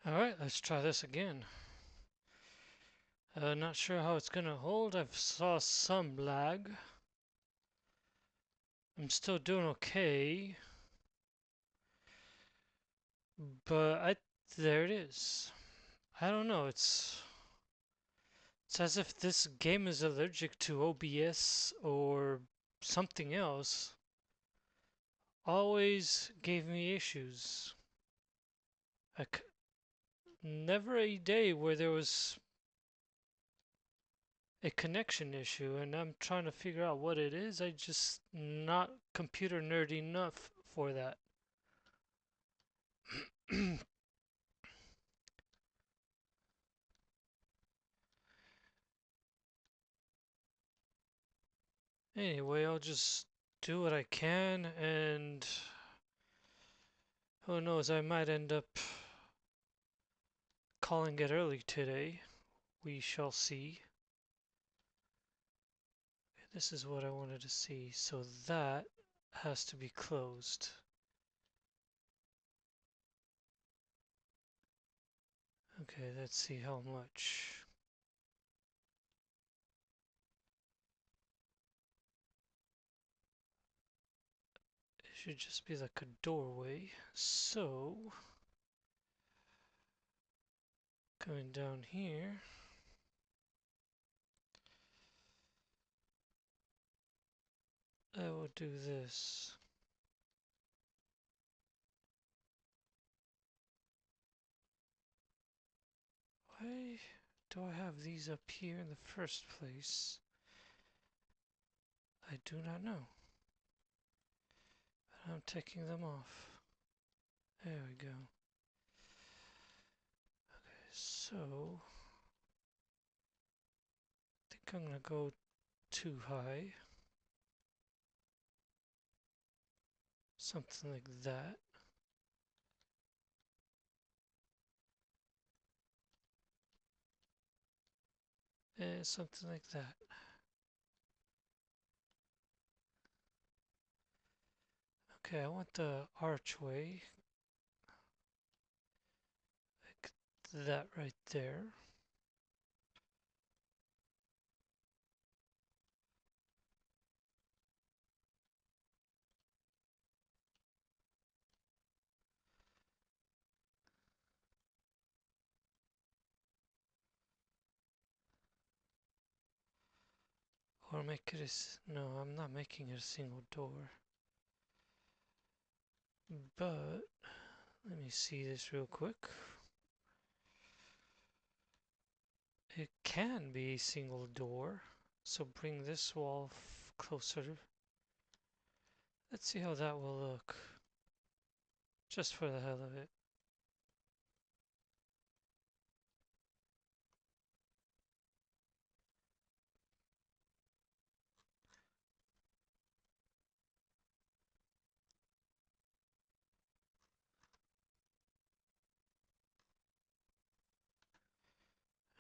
Alright, let's try this again. Not sure how it's gonna hold. I've saw some lag. I'm still doing okay. But there it is. I don't know, it's as if this game is allergic to OBS or something else. Always gave me issues. Like, never a day where there was a connection issue, and I'm trying to figure out what it is. I just not computer nerd enough for that. Anyway, I'll just do what I can, and who knows, I might end up calling it early today. We shall see. This is what I wanted to see, so that has to be closed. Okay, let's see how much. It should just be like a doorway. So, going down here. I will do this. Why do I have these up here in the first place? I do not know. But I'm taking them off. There we go. Okay, so I think I'm gonna go too high. Something like that. And something like that. Okay, I want the archway. Like that right there. Or make it no, I'm not making it a single door. But let me see this real quick. It can be a single door. So bring this wall closer. Let's see how that will look. Just for the hell of it.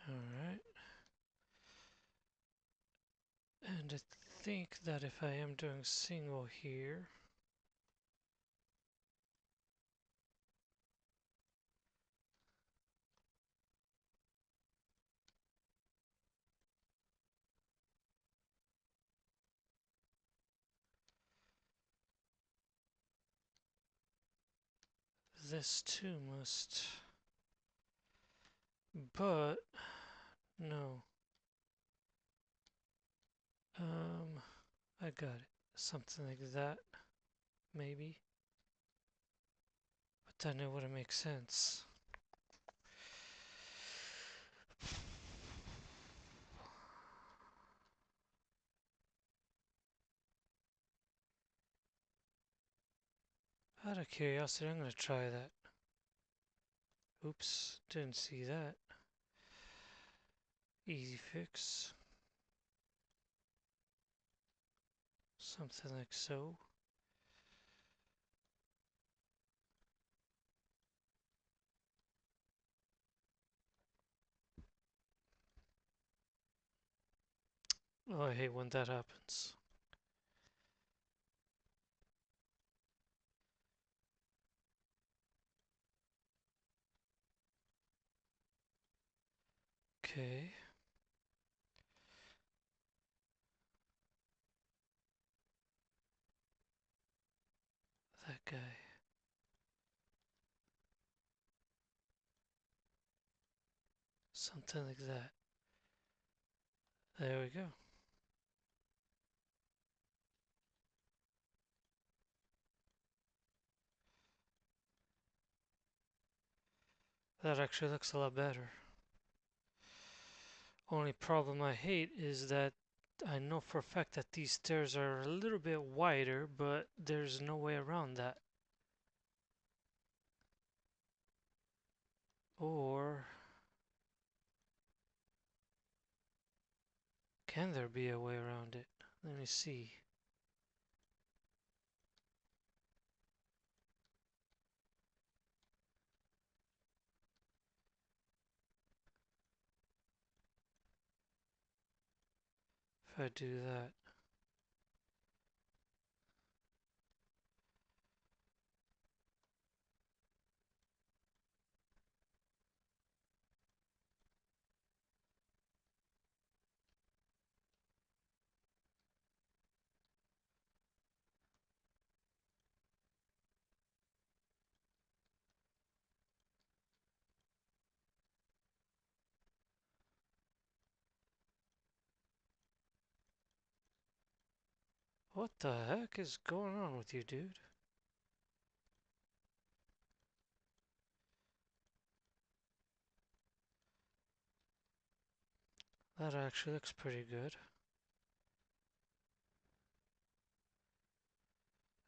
Alright. And I think that if I am doing single here, this too must. But no. I got it. Something like that, maybe. But then it wouldn't make sense. Out of curiosity, I'm gonna try that. Oops, didn't see that. Easy fix. Something like so. Oh, I hate when that happens. Okay. That guy. Something like that. There we go. That actually looks a lot better. Only problem I hate is that I know for a fact that these stairs are a little bit wider, but there's no way around that. Or can there be a way around it? Let me see. If I do that. What the heck is going on with you, dude? That actually looks pretty good.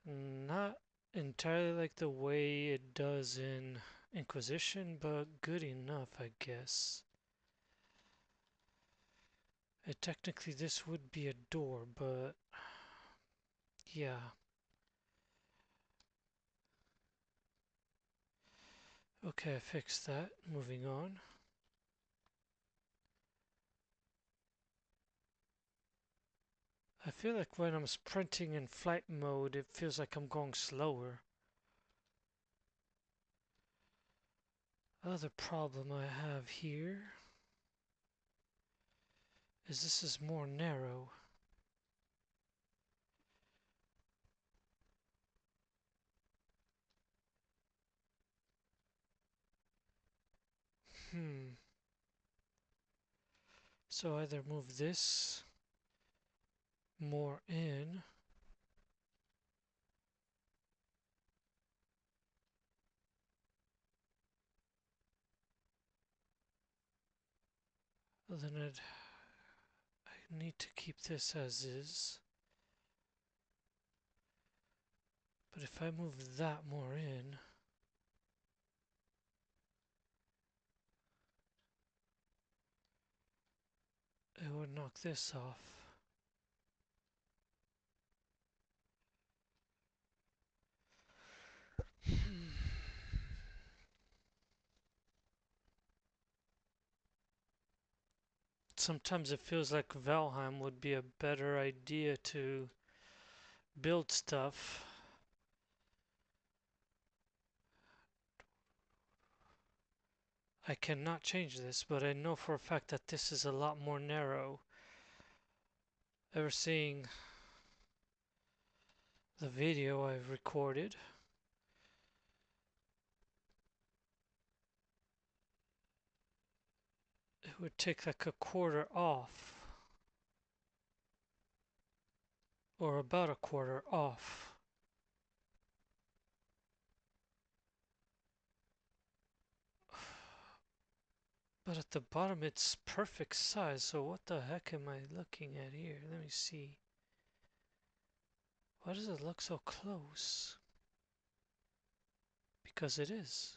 Not entirely like the way it does in Inquisition, but good enough, I guess. Technically, this would be a door, but yeah. Okay, I fixed that. Moving on. I feel like when I'm sprinting in flight mode, it feels like I'm going slower. Other problem I have here is this is more narrow. So either move this more in. Then I need to keep this as is. But if I move that more in, it would knock this off. Sometimes it feels like Valheim would be a better idea to build stuff. I cannot change this, but I know for a fact that this is a lot more narrow. Ever seeing the video I've recorded? It would take like a quarter off. Or about a quarter off. But at the bottom it's perfect size, so what the heck am I looking at here? Let me see. Why does it look so close? Because it is.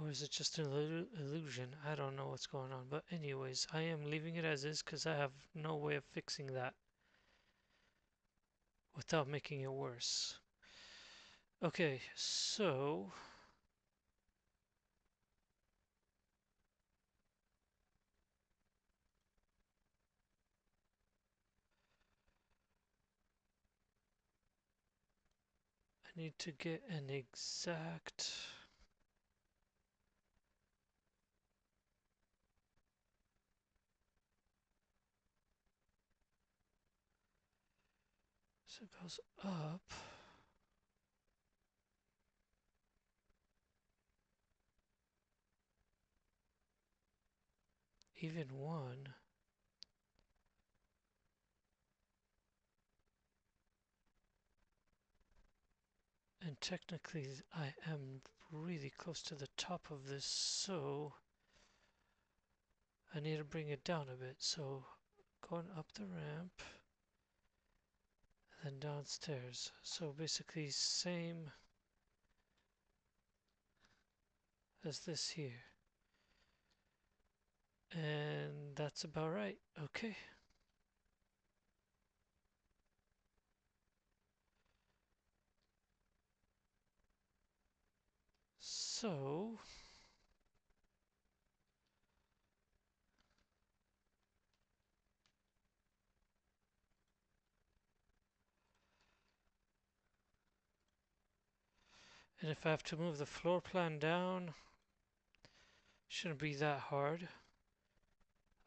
Or is it just an illusion? I don't know what's going on. But anyways, I am leaving it as is because I have no way of fixing that without making it worse. Okay, so I need to get an exact So it goes up. Even one. And technically I am really close to the top of this, so I need to bring it down a bit. So going up the ramp, and then downstairs. So basically same as this here. And that's about right. Okay. So and if I have to move the floor plan down, shouldn't be that hard.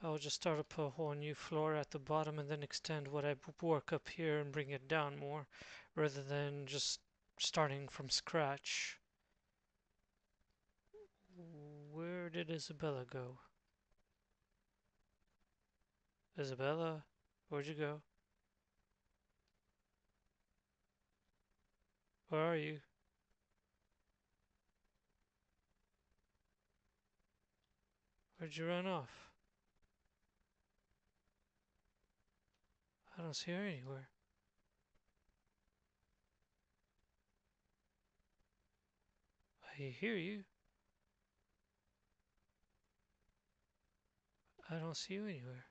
I'll just start up a whole new floor at the bottom and then extend what I work up here and bring it down more, rather than just starting from scratch. Where did Isabella go? Isabella, where'd you go? Where are you? Where'd you run off? I don't see her anywhere. I hear you. I don't see you anywhere.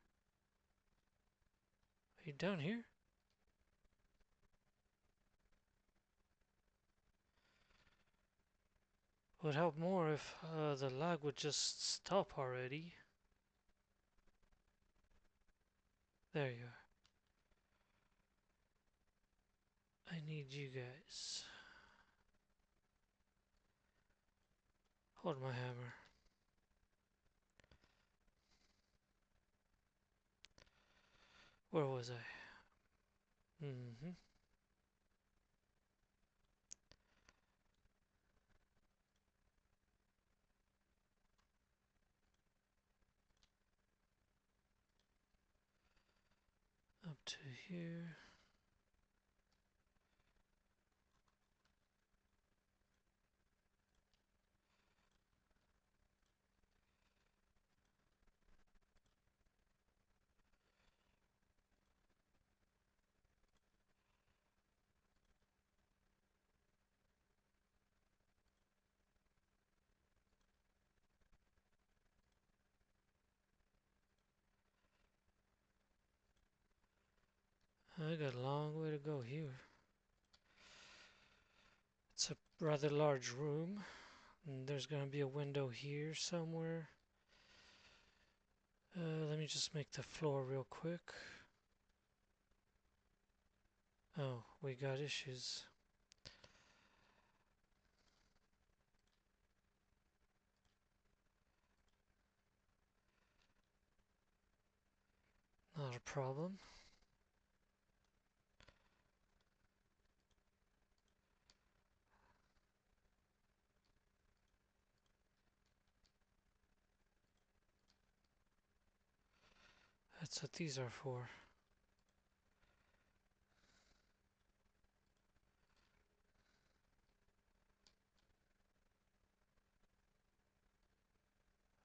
Are you down here? It would help more if the lag would just stop already. There you are. I need you guys. Hold my hammer. Where was I? Up to here. I got a long way to go here. It's a rather large room. And there's gonna be a window here somewhere. Let me just make the floor real quick. Oh, we got issues. Not a problem. That's what these are for.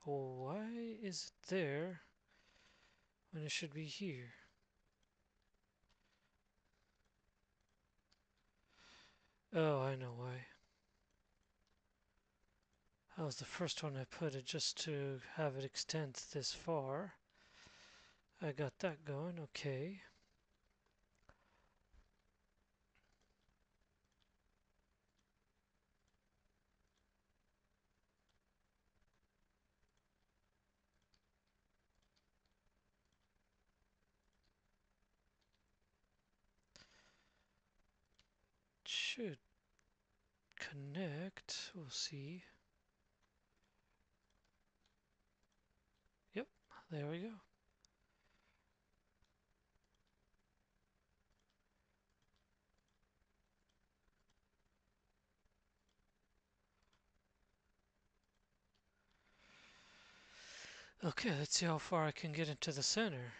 Oh, why is it there when it should be here? Oh, I know why. That was the first one I put it just to have it extend this far. I got that going, okay. Should connect, we'll see. Yep, there we go. Okay, let's see how far I can get into the center.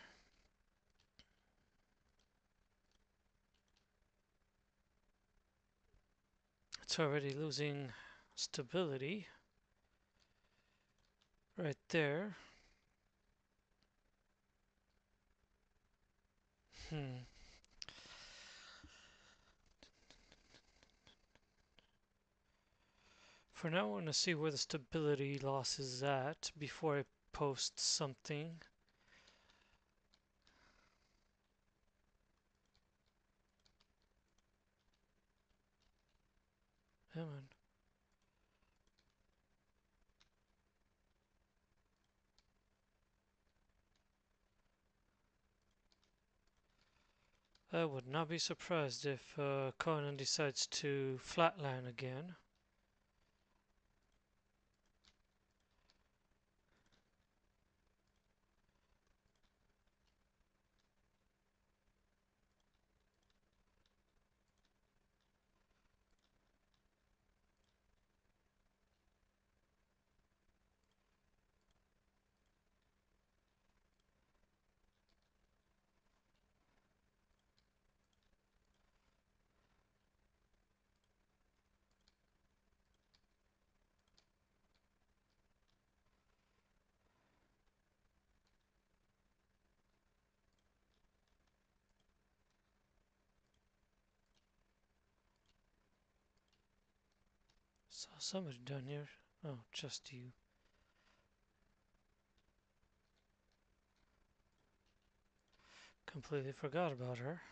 It's already losing stability right there. Hmm. For now, I want to see where the stability loss is at before I post something. Come on. I would not be surprised if Conan decides to flatline again. Saw somebody down here. Oh, just you. Completely forgot about her.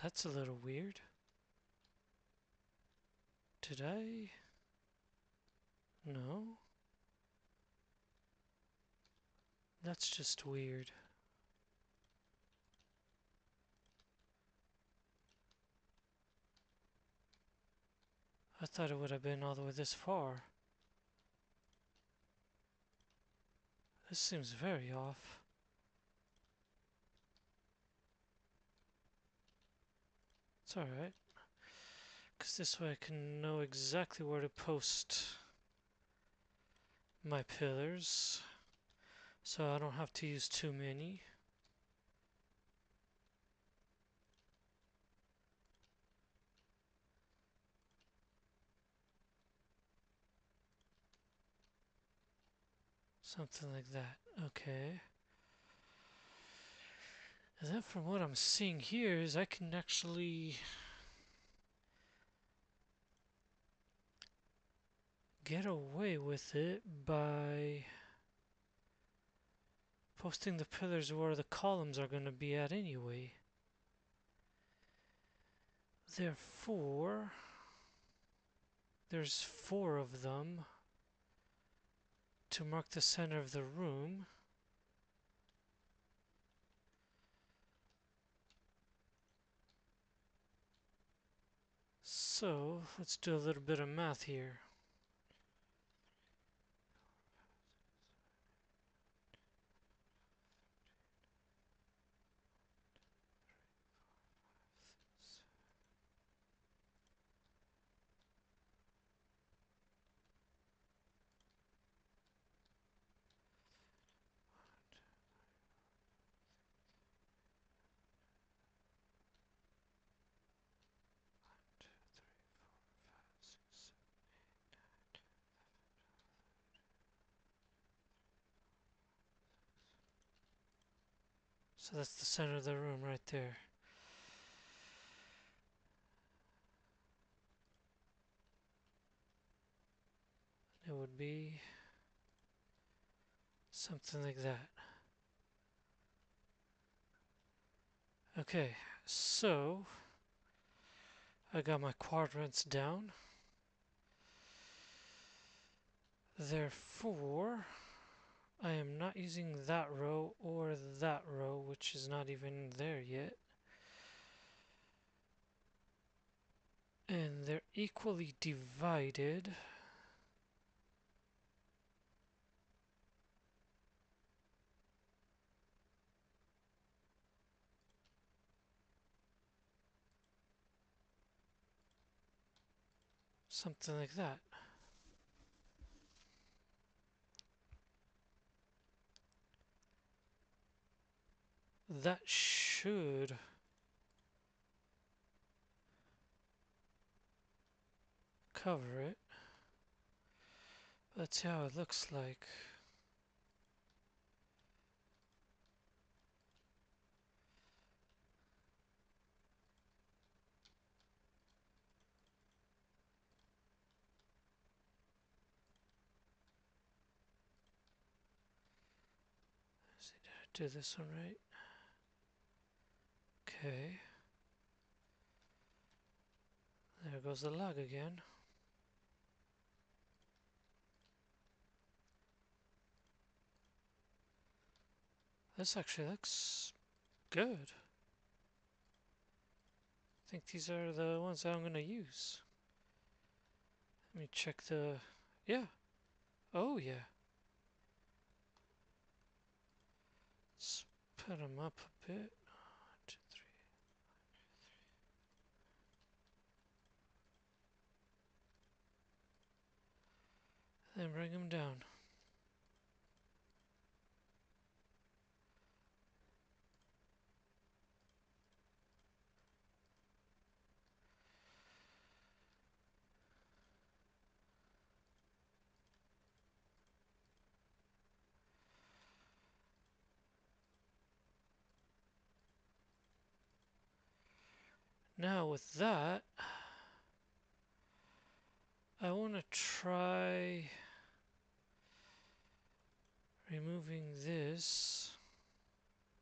That's a little weird. Did I? No. That's just weird. I thought it would have been all the way this far. This seems very off. It's alright. Because this way I can know exactly where to post my pillars. So I don't have to use too many. Something like that. Okay. And then from what I'm seeing here is I can actually get away with it by posting the pillars where the columns are going to be at anyway. Therefore, there's 4 of them to mark the center of the room. So, let's do a little bit of math here. So that's the center of the room right there. It would be something like that. Okay, so I got my quadrants down. Therefore, I am not using that row or that row, which is not even there yet. And they're equally divided. Something like that. that should cover it. Let's see how it looks like. Let's see, did I do this one right? Okay. There goes the lag again. This actually looks good. I think these are the ones that I'm gonna use. Let me check the... Yeah. Oh, yeah. Let's put them up a bit. 1, 2, 3. Then bring them down. Now with that, I want to try removing this.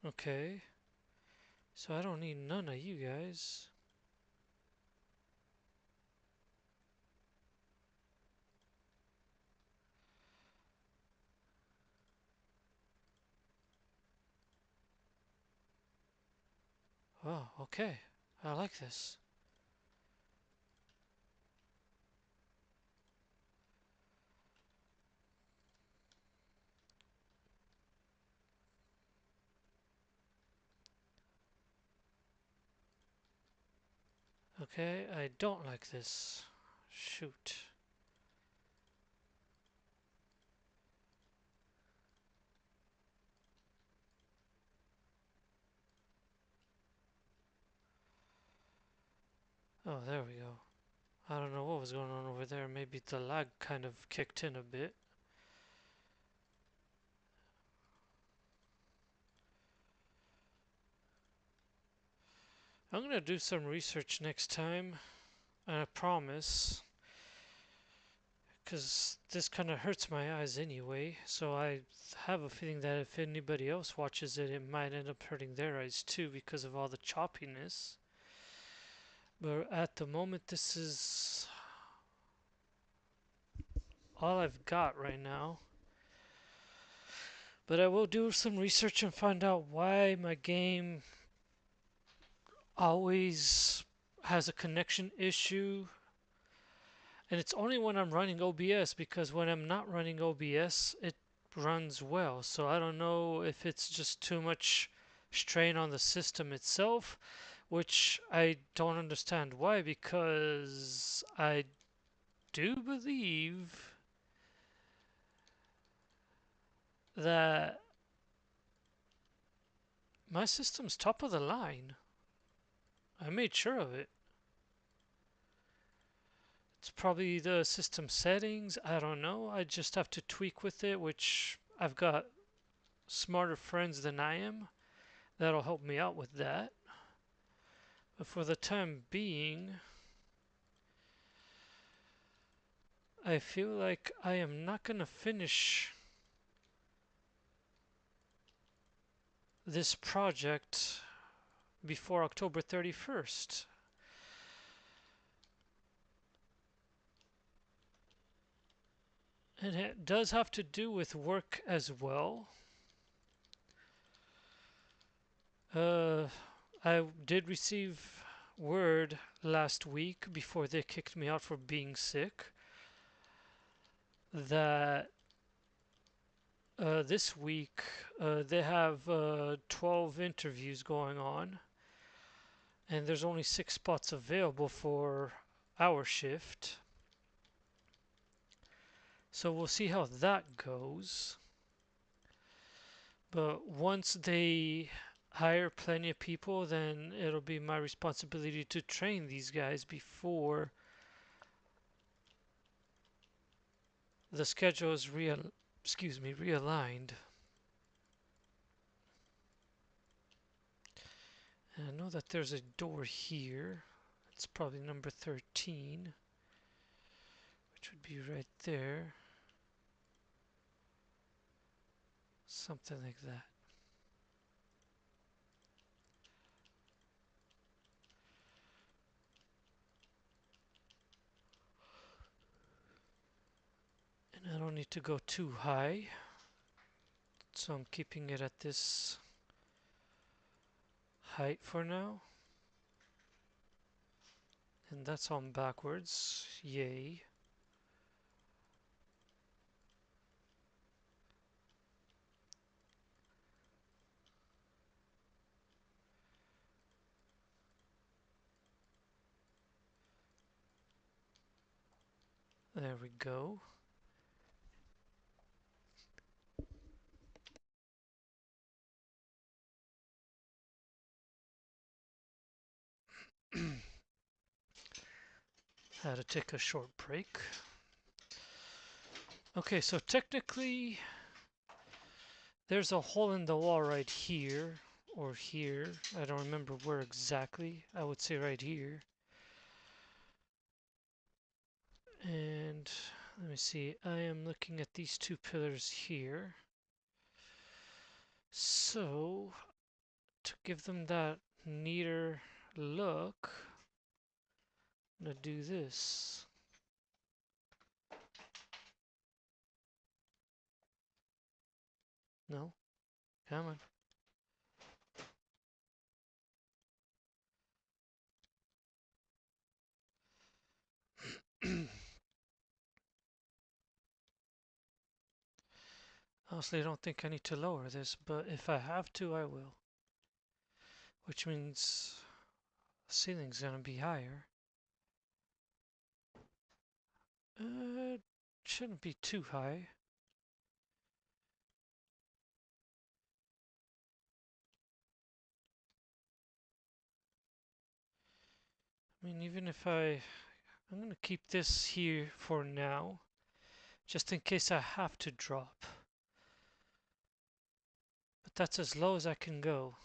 Okay. So I don't need none of you guys. Oh, okay. I like this. Okay, I don't like this. Shoot. Oh, there we go. I don't know what was going on over there. Maybe the lag kind of kicked in a bit. I'm gonna do some research next time, I promise. Because this kind of hurts my eyes anyway, so I have a feeling that if anybody else watches it, it might end up hurting their eyes too because of all the choppiness. But at the moment, this is all I've got right now. But I will do some research and find out why my game always has a connection issue. And it's only when I'm running OBS, because when I'm not running OBS, it runs well. So I don't know if it's just too much strain on the system itself, which I don't understand why, because I do believe that my system's top of the line. I made sure of it. It's probably the system settings, I don't know. I just have to tweak with it, which I've got smarter friends than I am that'll help me out with that. But for the time being, I feel like I am not going to finish this project before October 31st. And it does have to do with work as well. I did receive word last week, before they kicked me out for being sick, that this week they have 12 interviews going on, and there's only 6 spots available for our shift. So we'll see how that goes. But once they hire plenty of people, then it'll be my responsibility to train these guys before the schedule is realigned. And I know that there's a door here. It's probably number 13, which would be right there. Something like that. And I don't need to go too high, so I'm keeping it at this height for now. And that's on backwards. Yay. There we go. Had to take a short break. Okay, so technically there's a hole in the wall right here or here. I don't remember where exactly. I would say right here. And let me see. I am looking at these two pillars here. So to give them that neater look, I'm gonna do this. No, come on. Honestly, I don't think I need to lower this, but if I have to, I will. Which means the ceiling's gonna be higher. Shouldn't be too high. I mean, even if I'm gonna keep this here for now, just in case I have to drop. But that's as low as I can go,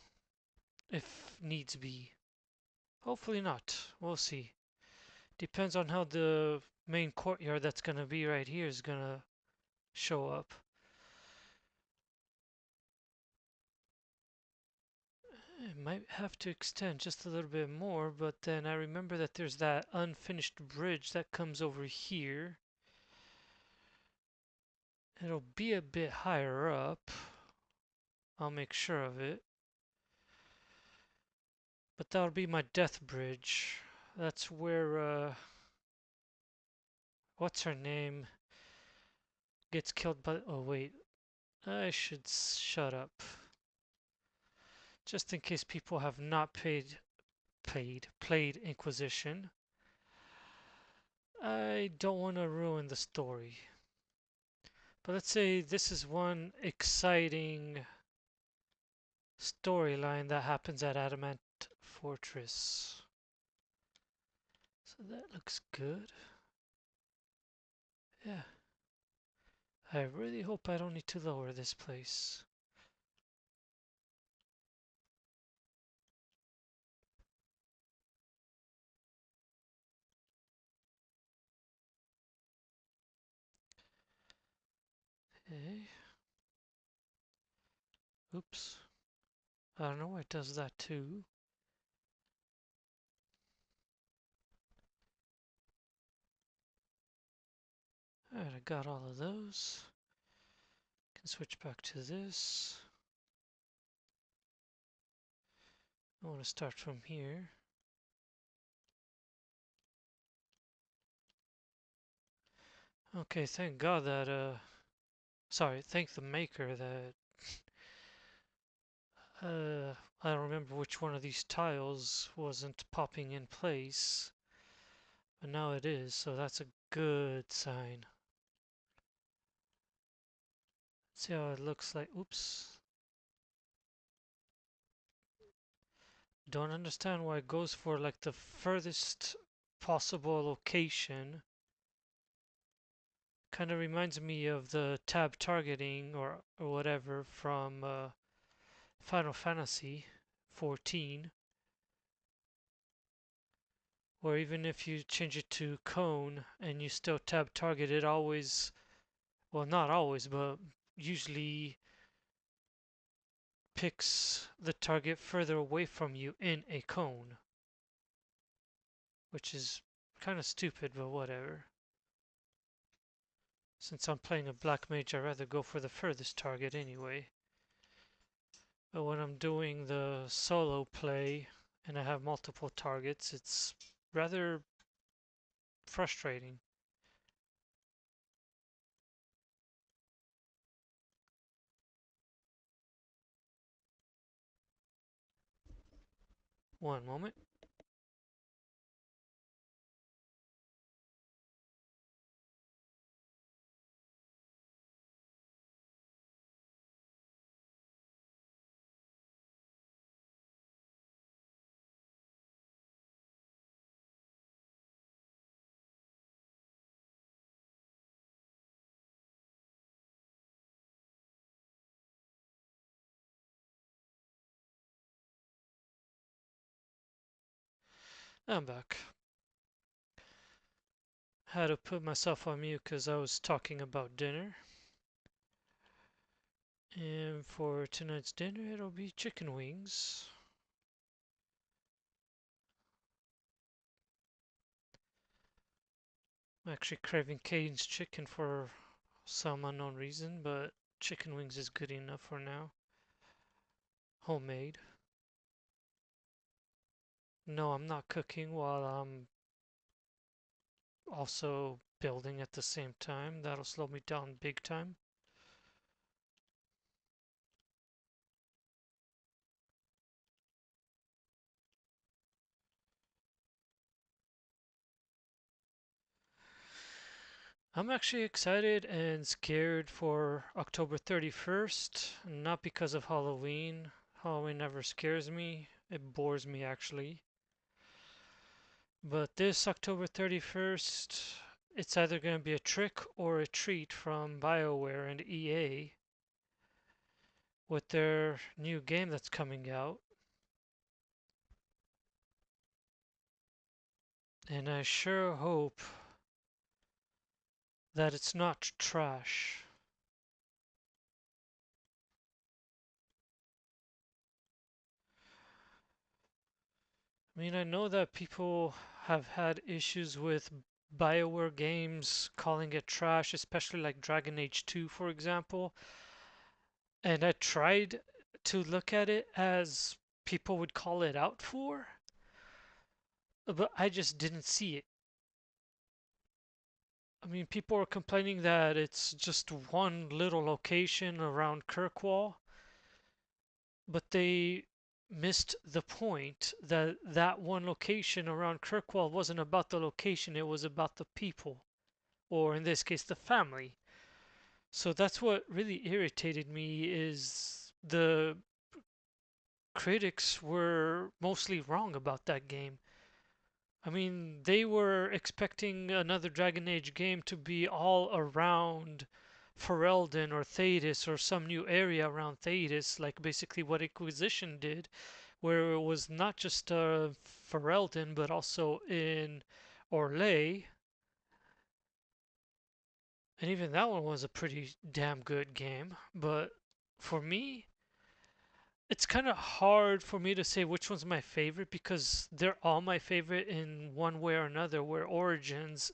if needs be. Hopefully not. We'll see. Depends on how the main courtyard that's gonna be right here is gonna show up. I might have to extend just a little bit more, but then I remember that there's that unfinished bridge that comes over here. It'll be a bit higher up. I'll make sure of it. But that'll be my death bridge. That's where, what's her name? Gets killed by. Oh, wait. I should shut up. Just in case people have not played Inquisition. I don't want to ruin the story. But let's say this is one exciting storyline that happens at Adamant Fortress. So that looks good. Yeah. I really hope I don't need to lower this place. Okay. Oops. I don't know why it does that too. Alright, I got all of those. Can switch back to this. I want to start from here. Okay, thank God that, sorry, thank the maker that, I don't remember which one of these tiles wasn't popping in place. But now it is, so that's a good sign. Let's see how it looks like. Oops. Don't understand why it goes for like the furthest possible location. Kind of reminds me of the tab targeting or whatever from Final Fantasy 14, where even if you change it to cone and you still tab target, it always, well, not always, but usually picks the target further away from you in a cone, which is kind of stupid, but whatever. Since I'm playing a black mage, I'd rather go for the furthest target anyway. But when I'm doing the solo play and I have multiple targets, it's rather frustrating. One moment. I'm back. Had to put myself on mute because I was talking about dinner. And for tonight's dinner, it'll be chicken wings. I'm actually craving Cane's chicken for some unknown reason, but chicken wings is good enough for now. Homemade. No, I'm not cooking while I'm also building at the same time. That'll slow me down big time. I'm actually excited and scared for October 31st, not because of Halloween. Halloween never scares me, it bores me actually. But this October 31st, it's either going to be a trick or a treat from BioWare and EA with their new game that's coming out. And I sure hope that it's not trash. I mean, I know that people have had issues with BioWare games calling it trash, especially like Dragon Age 2, for example. And I tried to look at it as people would call it out for, but I just didn't see it. I mean, people are complaining that it's just one little location around Kirkwall, but they missed the point that that one location around Kirkwall wasn't about the location, it was about the people, or in this case, the family. So that's what really irritated me is the critics were mostly wrong about that game. I mean, they were expecting another Dragon Age game to be all around Ferelden or Thedas or some new area around Thedas, like basically what Inquisition did, where it was not just Ferelden but also in Orlais. And even that one was a pretty damn good game. But for me, it's kind of hard for me to say which one's my favorite because they're all my favorite in one way or another. Where Origins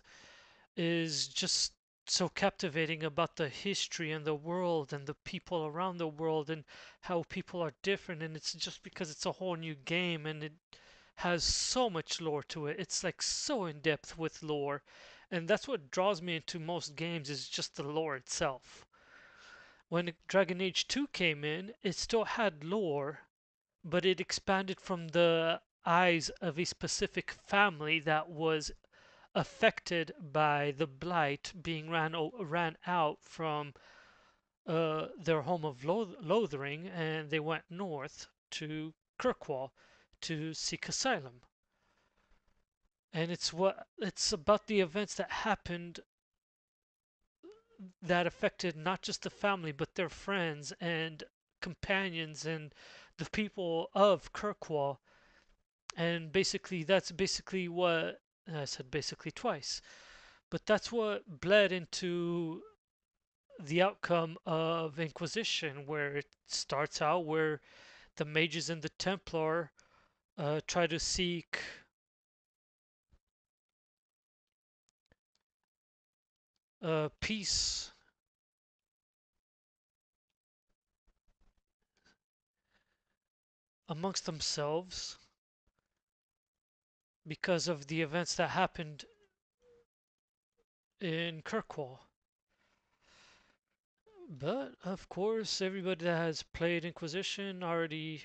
is just so captivating about the history and the world and the people around the world and how people are different. And it's just because it's a whole new game and it has so much lore to it. It's like so in depth with lore. And that's what draws me into most games is just the lore itself. When Dragon Age 2 came in, it still had lore, but it expanded from the eyes of a specific family that was affected by the blight being ran out from their home of Lothering, and they went north to Kirkwall to seek asylum. And it's about the events that happened that affected not just the family but their friends and companions and the people of Kirkwall. And basically, that's basically what I said basically twice, but that's what bled into the outcome of Inquisition, where it starts out where the mages and the Templar try to seek peace amongst themselves because of the events that happened in Kirkwall. But of course, everybody that has played Inquisition already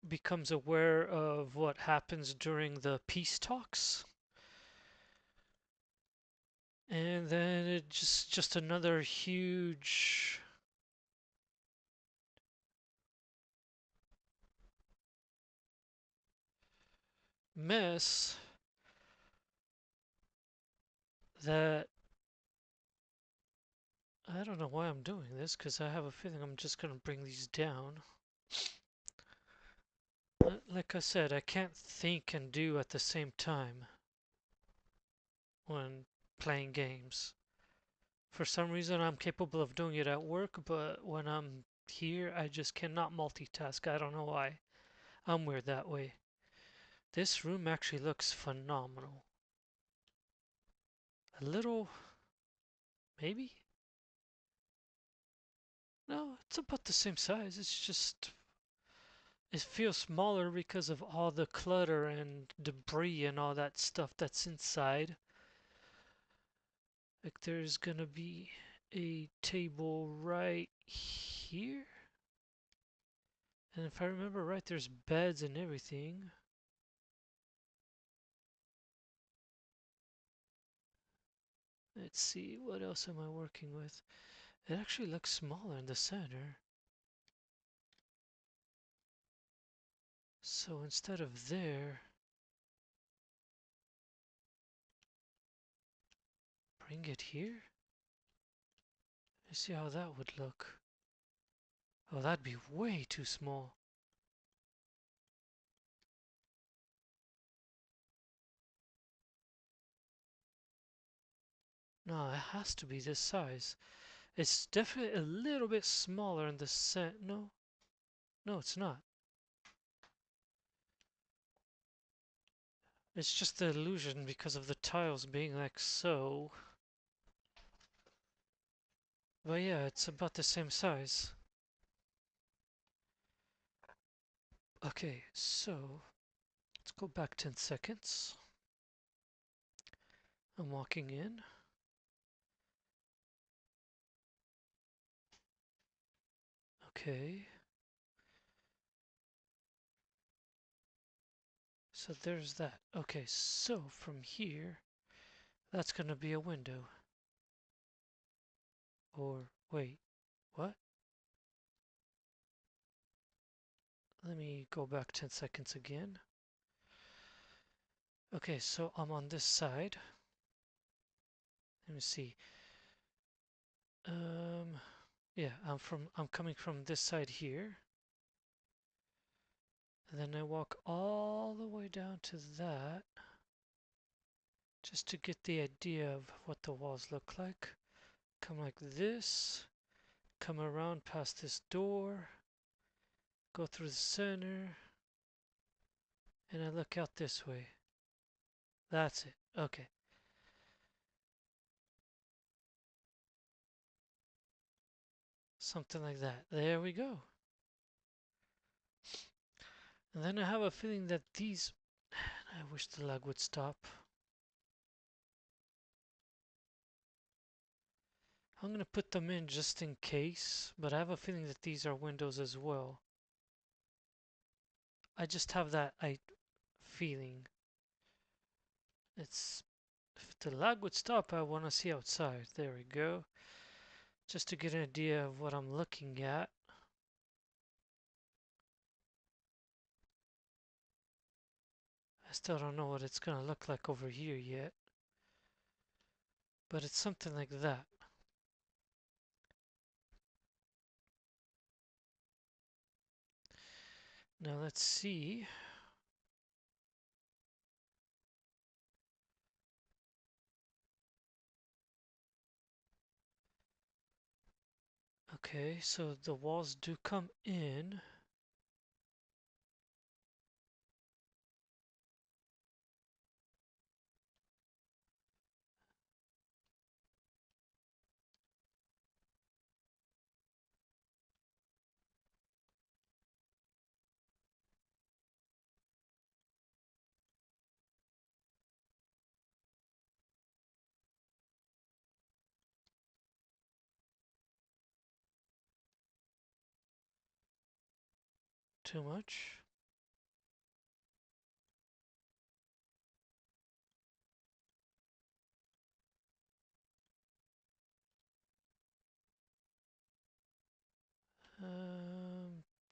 becomes aware of what happens during the peace talks. And then it's just another huge mess that I don't know why I'm doing this, because I have a feeling I'm just going to bring these down. Like I said, I can't think and do at the same time when playing games. For some reason, I'm capable of doing it at work, but when I'm here, I just cannot multitask. I don't know why. I'm weird that way. This room actually looks phenomenal. A little, maybe? No, it's about the same size. It's just, it feels smaller because of all the clutter and debris and all that stuff that's inside. Like there's gonna be a table right here. And if I remember right, there's beds and everything. Let's see, what else am I working with? It actually looks smaller in the center. So instead of there, bring it here? Let's see how that would look. Oh, that'd be way too small. No, it has to be this size. It's definitely a little bit smaller in the center. No, no, it's not. It's just the illusion because of the tiles being like so. But yeah, it's about the same size. Okay, so let's go back 10 seconds. I'm walking in. Okay. So there's that. Okay, so from here, that's gonna be a window. Or, wait, what? Let me go back 10 seconds again. Okay, so I'm on this side. Let me see. Yeah, I'm coming from this side here. And then I walk all the way down to that. Just to get the idea of what the walls look like. Come like this. Come around past this door. Go through the center. And I look out this way. That's it. Okay. Something like that. There we go. And then I have a feeling that these... I wish the lag would stop. I'm going to put them in just in case, but I have a feeling that these are windows as well. I just have that feeling. It's... If the lag would stop, I want to see outside. There we go. Just to get an idea of what I'm looking at. I still don't know what it's gonna look like over here yet, but it's something like that. Now let's see. Okay, so the walls do come in. Too much.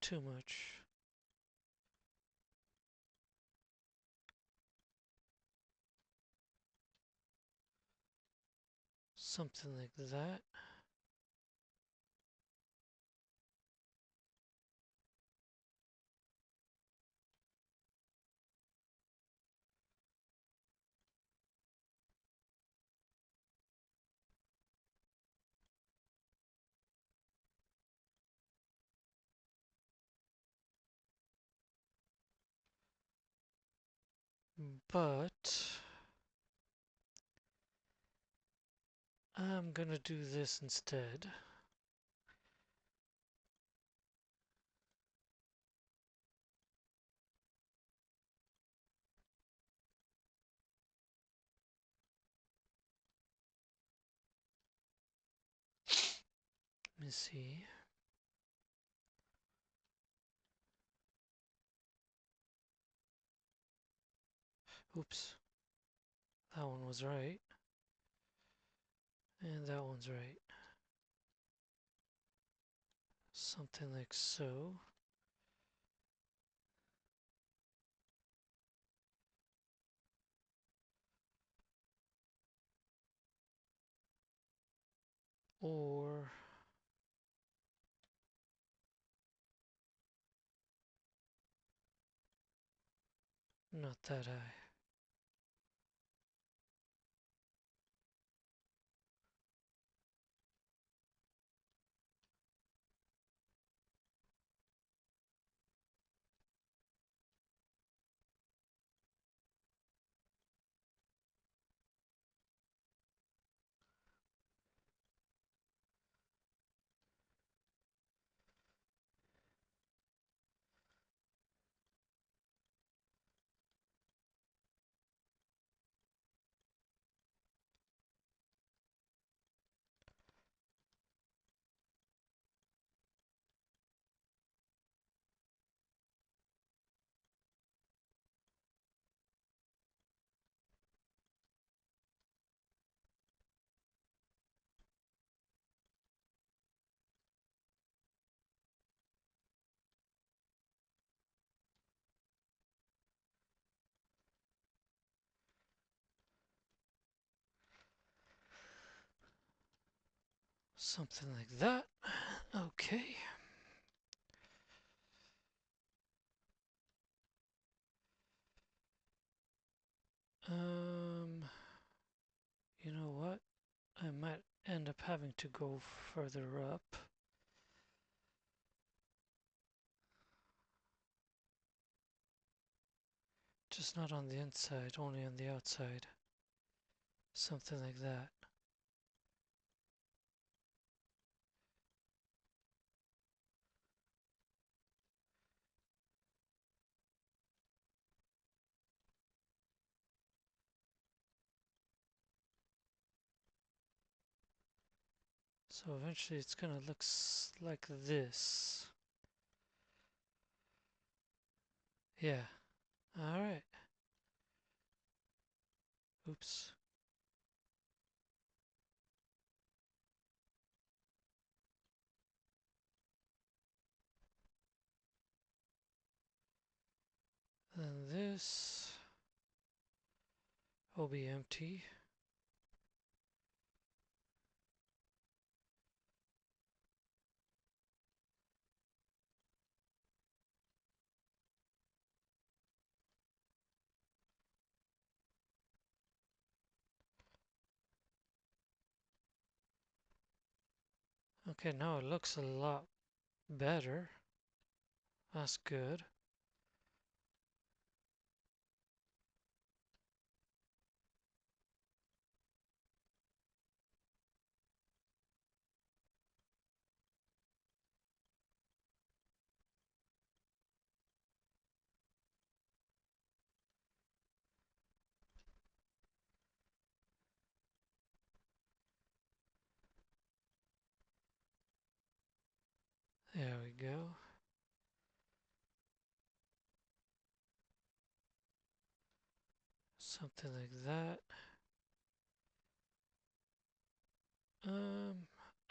Too much. Something like that. But I'm gonna do this instead. Let me see. Oops. That one was right. And that one's right. Something like so. Or not that high. Something like that. Okay. You know what? I might end up having to go further up. Just not on the inside, only on the outside. Something like that. So eventually it's gonna look like this. Yeah. Alright. Oops. Then this. will be empty. Okay, now it looks a lot better. That's good. There we go. Something like that.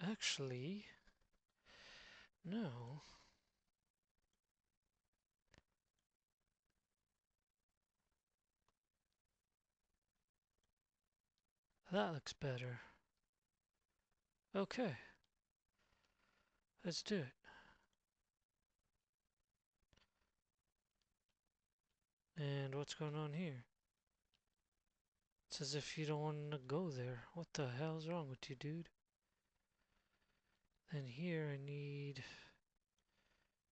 Actually, no. That looks better. Okay, let's do it. And what's going on here? It's as if you don't want to go there. What the hell's wrong with you, dude? Then here I need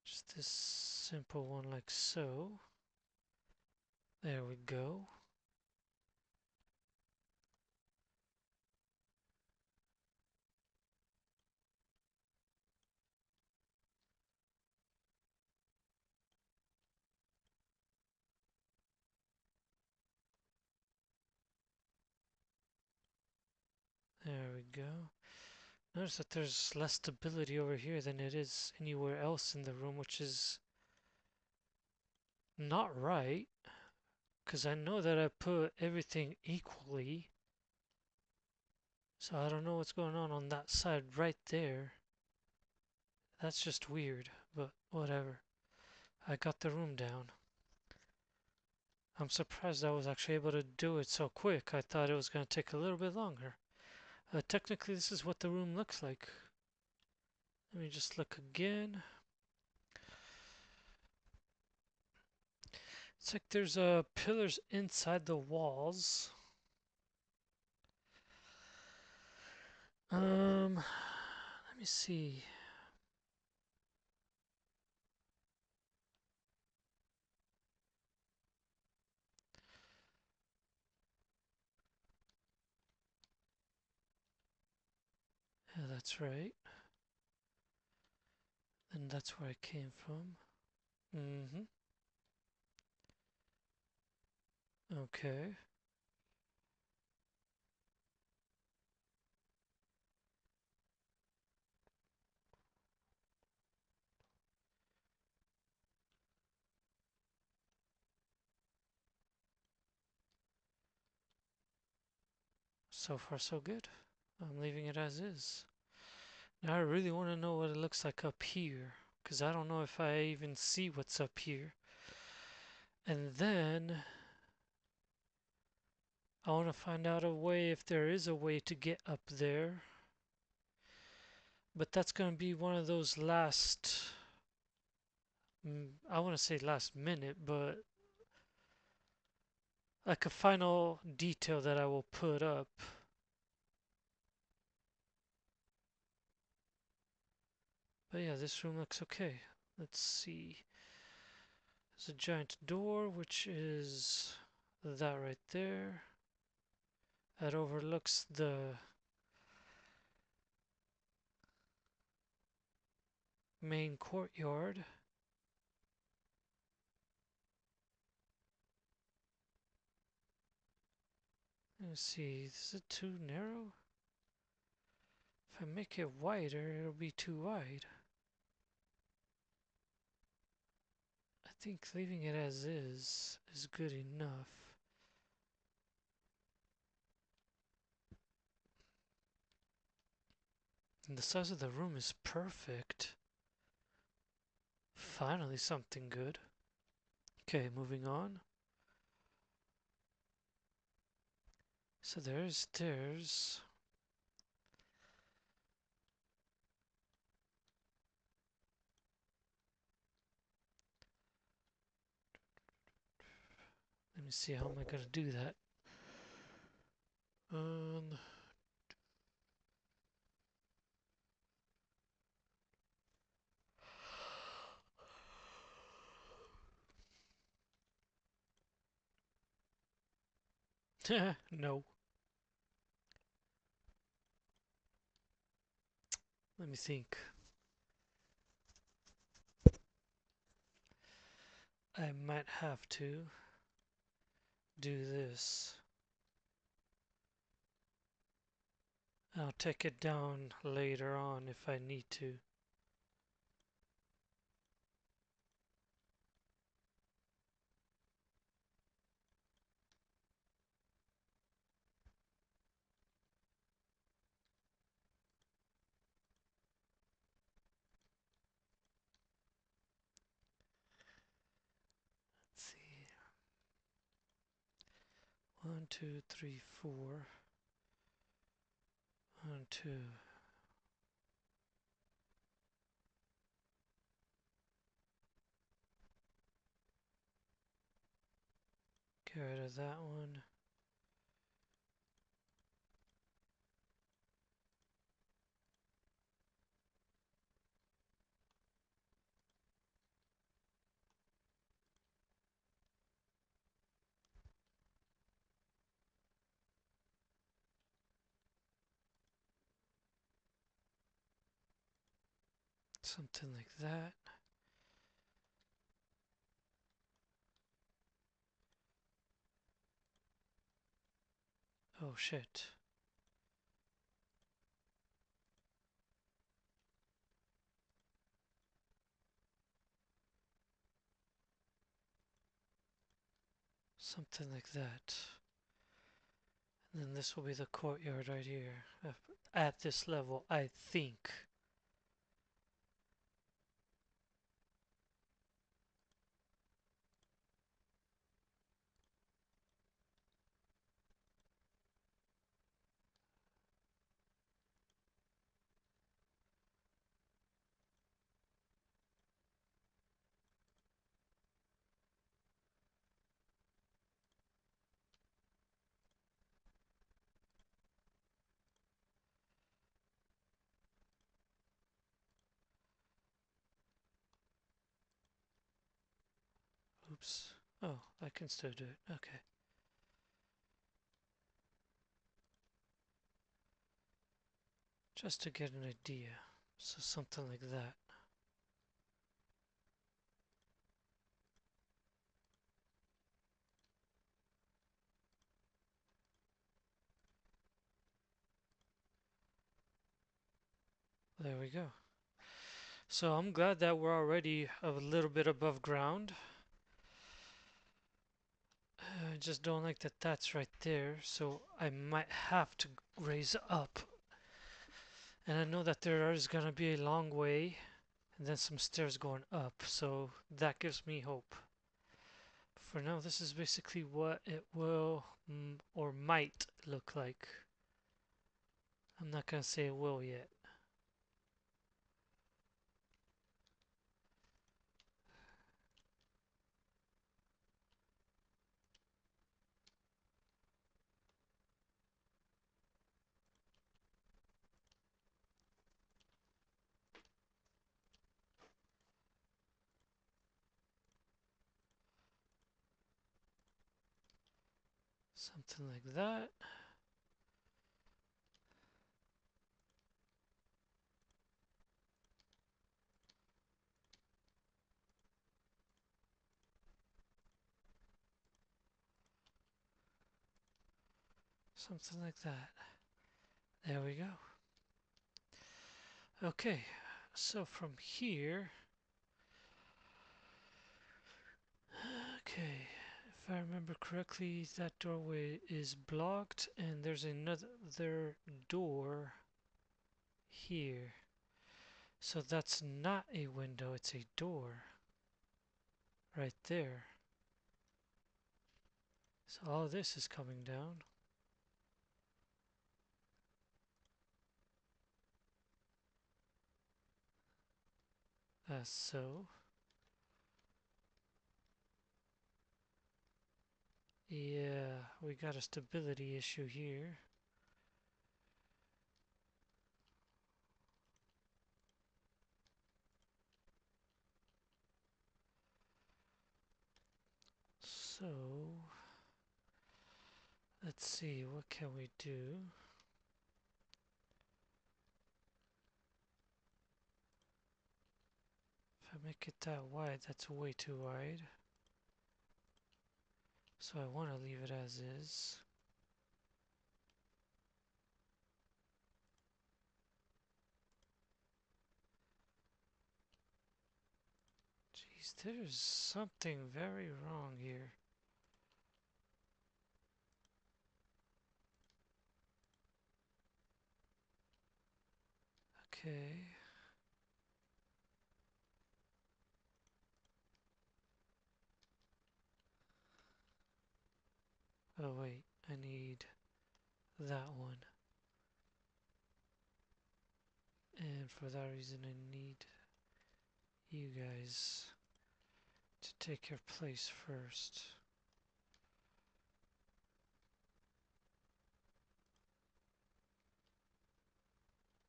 just this simple one like so. There we go. There we go. Notice that there's less stability over here than it is anywhere else in the room, which is not right. Because I know that I put everything equally. So I don't know what's going on that side right there. That's just weird, but whatever. I got the room down. I'm surprised I was actually able to do it so quick. I thought it was going to take a little bit longer. Technically, this is what the room looks like. Let me just look again. It's like there's pillars inside the walls. Let me see. Yeah, that's right. And that's where I came from. Mm-hmm. Okay. So far, so good. I'm leaving it as is. Now I really want to know what it looks like up here, because I don't know if I even see what's up here. And then I want to find out a way, if there is a way to get up there. But that's going to be one of those last, I want to say last minute, but like a final detail that I will put up. But yeah, this room looks okay. Let's see. There's a giant door, which is that right there. That overlooks the main courtyard. Let's see, is it too narrow? If I make it wider, it'll be too wide. I think leaving it as is good enough. And the size of the room is perfect. Finally something good. Okay, moving on. So there's stairs. Let me see, how am I gonna do that? No. Let me think. I might have to do this. I'll take it down later on if I need to. Let's see. 1, 2, 3, 4. 1, 2. Get rid of that one. Something like that. Oh shit. Something like that. And then this will be the courtyard right here. At this level, I think. Oops. Oh, I can still do it. Okay. Just to get an idea. So something like that. There we go. So I'm glad that we're already a little bit above ground. I just don't like that that's right there, so I might have to raise up. And I know that there is gonna be a long way and then some stairs going up, so that gives me hope. For now, this is basically what it will or might look like. I'm not gonna say it will yet. Something like that. Something like that. There we go. Okay, so from here, okay, if I remember correctly, that doorway is blocked and there's another door here. So that's not a window, it's a door right there. So all this is coming down. as so. Yeah, we got a stability issue here. So, let's see, what can we do? If I make it that wide, that's way too wide. So I want to leave it as is. Jeez, there's something very wrong here. Okay. Oh wait, I need that one. And for that reason I need you guys to take your place first.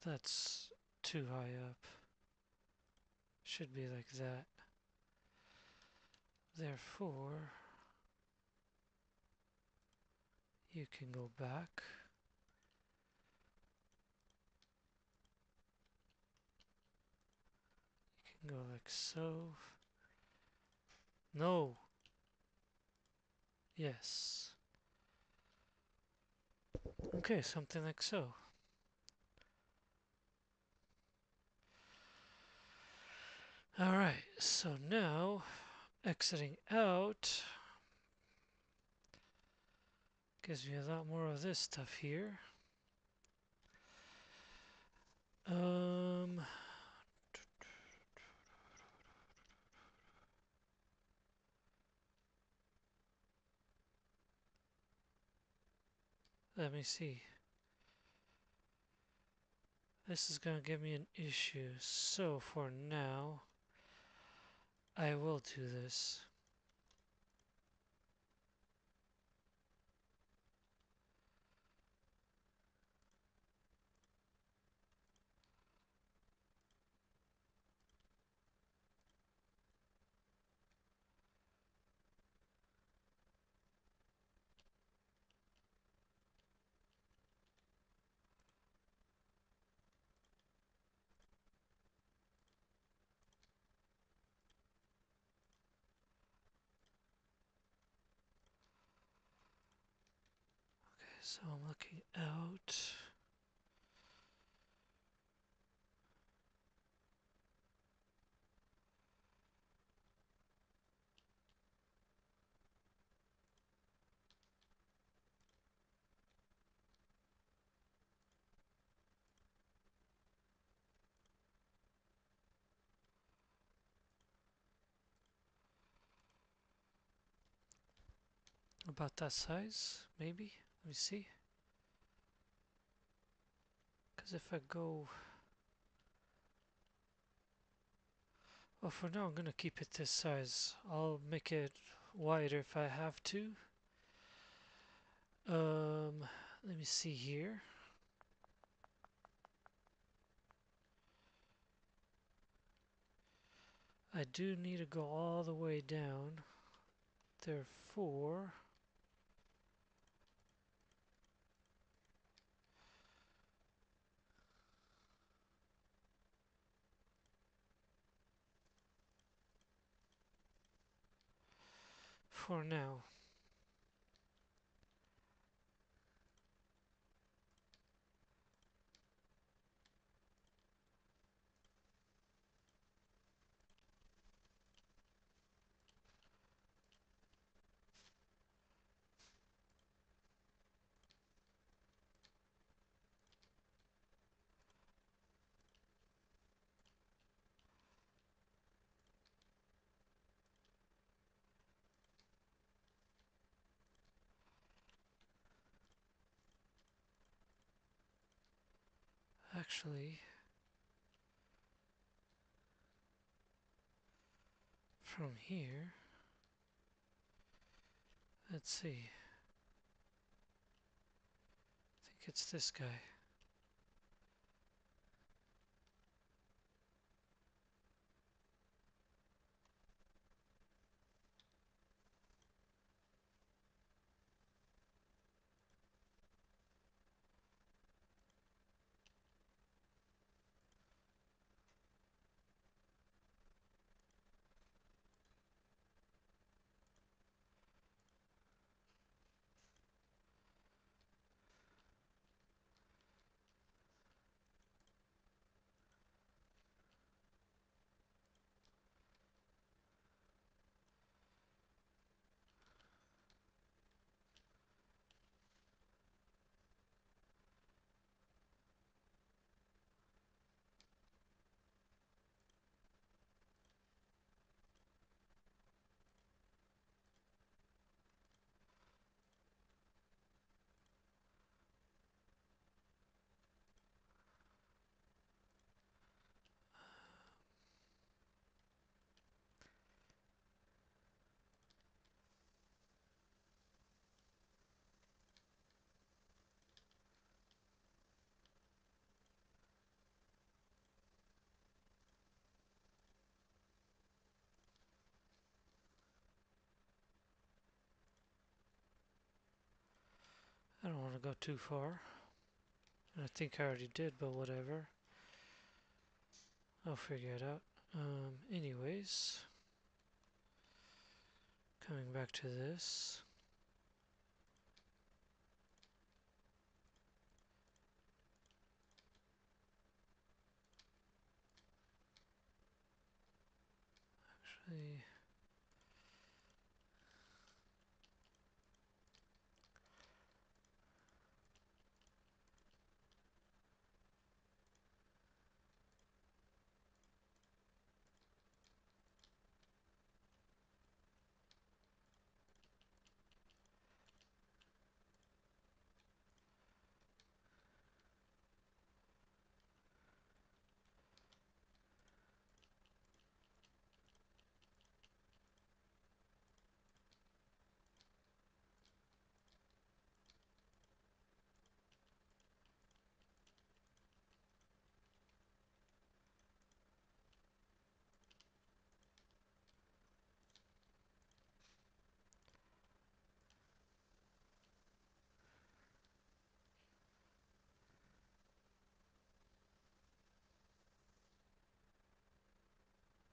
That's too high up. Should be like that. Therefore, you can go back. You can go like so. No! Yes. Okay, something like so. Alright, so now, exiting out gives me a lot more of this stuff here. Let me see. This is gonna give me an issue, so for now, I will do this. Okay, so I'm looking out. About that size, maybe? Let me see. Because if I go... Well, for now I'm gonna keep it this size. I'll make it wider if I have to. Let me see here. I do need to go all the way down. Therefore, for now, actually, from here. Let's see. I think it's this guy. I don't want to go too far. I think I already did, but whatever. I'll figure it out. Anyways, coming back to this. Actually,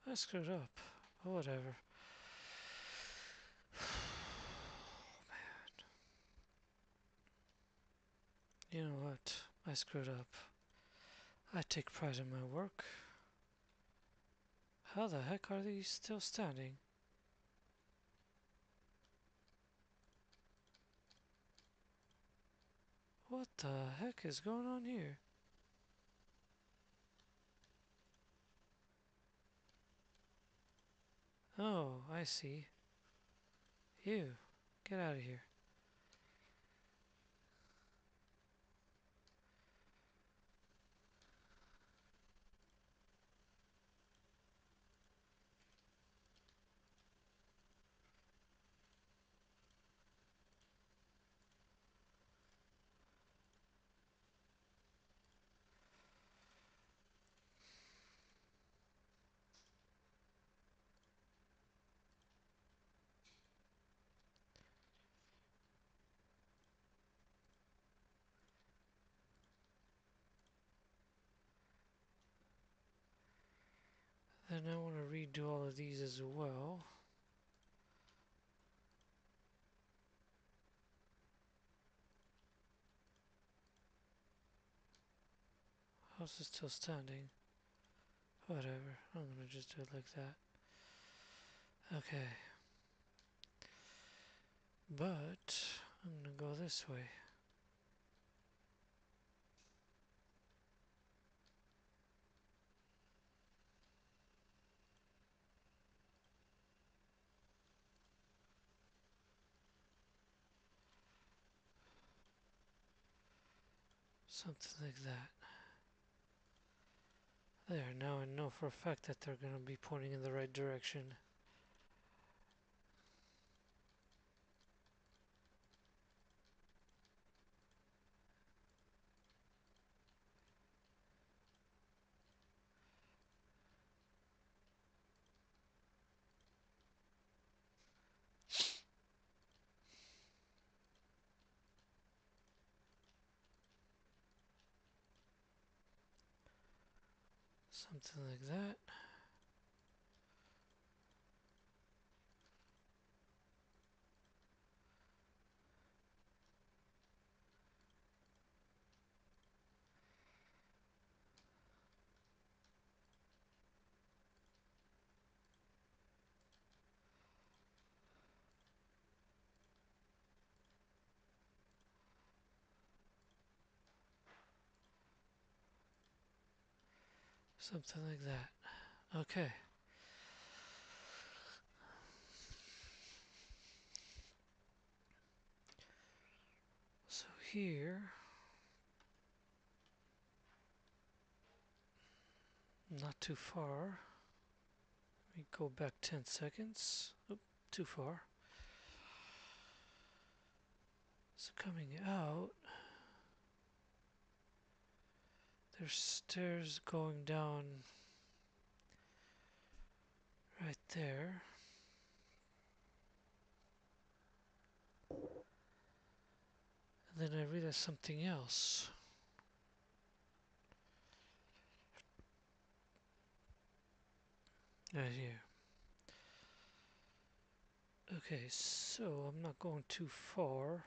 I screwed up. But whatever. You know what? I screwed up. I take pride in my work. How the heck are these still standing? What the heck is going on here? Oh, I see. You, get out of here. Then I want to redo all of these as well. House is still standing. Whatever, I'm gonna just do it like that. Okay. But I'm gonna go this way. Something like that. There, now I know for a fact that they're gonna be pointing in the right direction. Something like that. Something like that. Okay. So here, not too far. Let me go back 10 seconds. Oop, too far. So coming out, there's stairs going down right there. And then I realized something else. Right here. Okay, so I'm not going too far.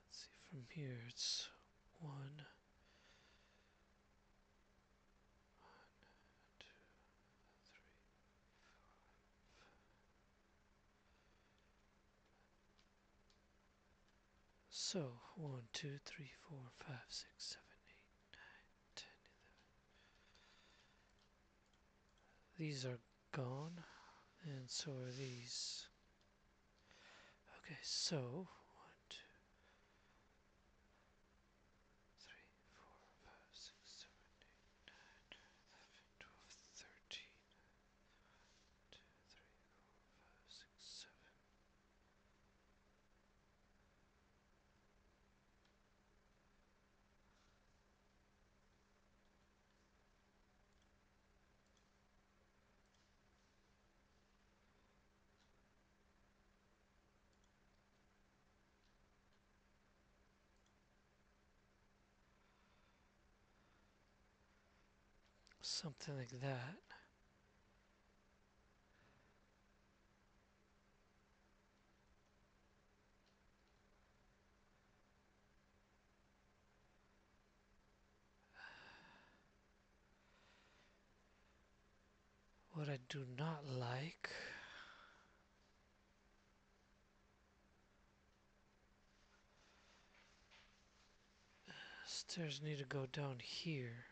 Let's see, from here it's 1, 2, 3. So 1, 2, 3, 4, 5, 6, 7, 8, 9, 10, 11. These are gone, and so are these. Okay, so 1, 2, 3, 4, 5, 6, 7, 8, 9, 11, 12, 13. 2, 3, 4, 5, 6, 7. Something like that. What I do not like stairs need to go down here.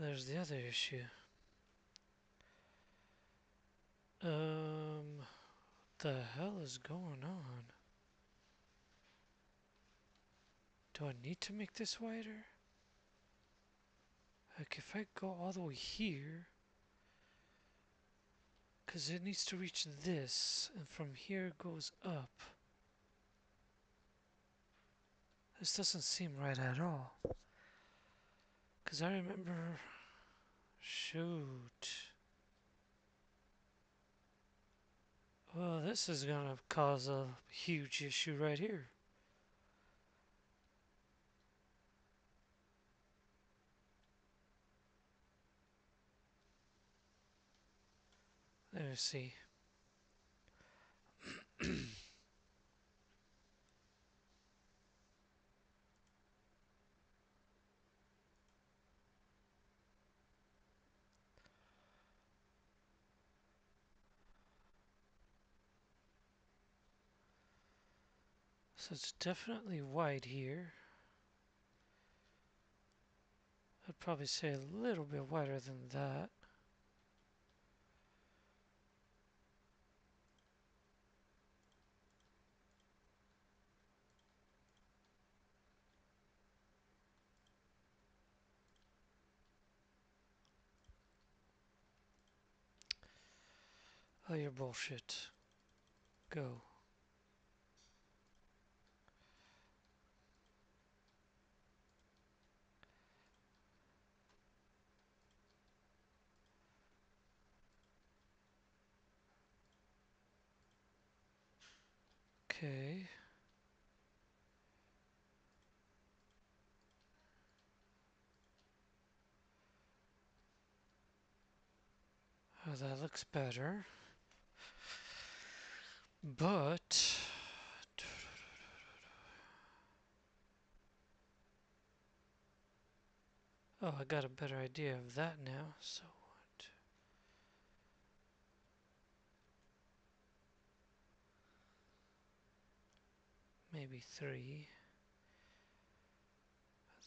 There's the other issue. What the hell is going on? Do I need to make this wider? Like if I go all the way here, because it needs to reach this, and from here it goes up. This doesn't seem right at all. Because I remember... Shoot. Well, this is gonna cause a huge issue right here. Let's see. So it's definitely wide here. I'd probably say a little bit wider than that. Oh, you're bullshit. Go. Okay. Oh, that looks better. But oh, I got a better idea of that now. So what? Maybe 3.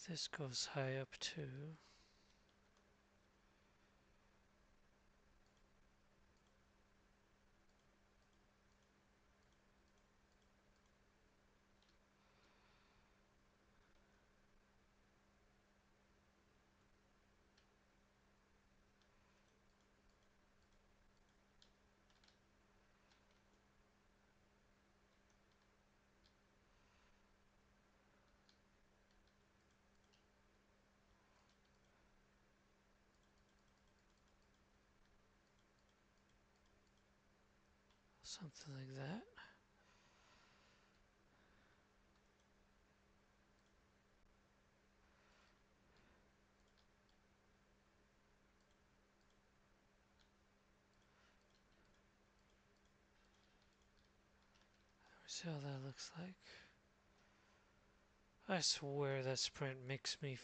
This goes high up too. Something like that. See how that looks like. I swear that sprint makes me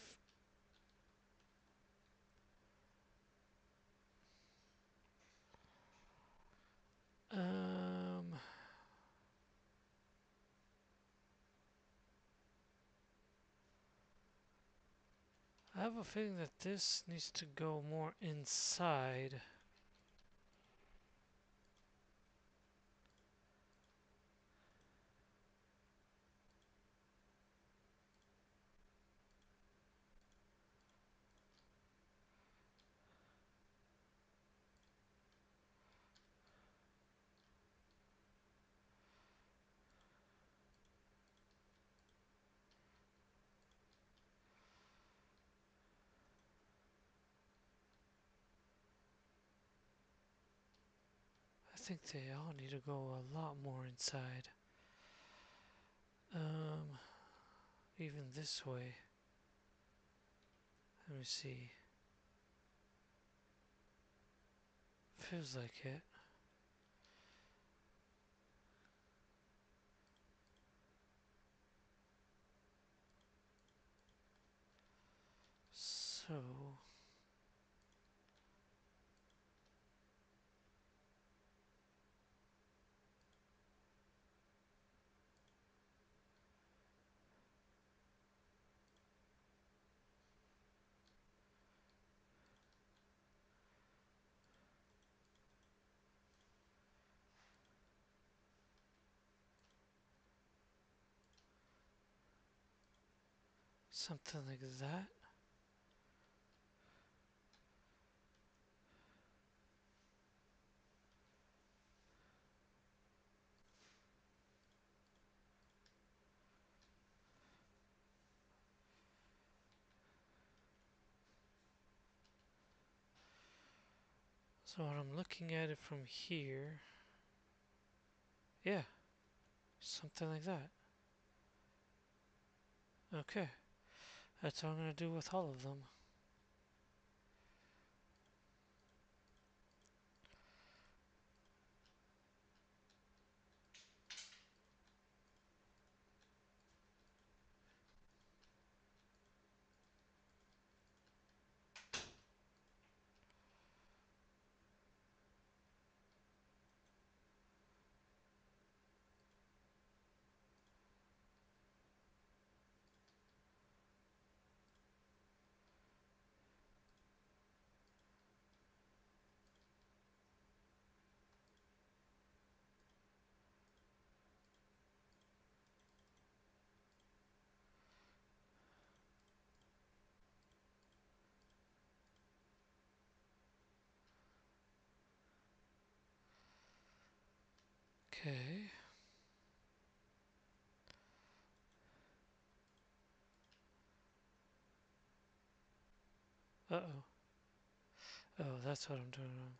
I have a feeling that this needs to go more inside. I think they all need to go a lot more inside. Even this way. Let me see. Feels like it. So something like that. So when I'm looking at it from here, yeah, something like that. Okay, that's what I'm gonna do with all of them. Okay. Uh-oh. Oh, that's what I'm doing wrong.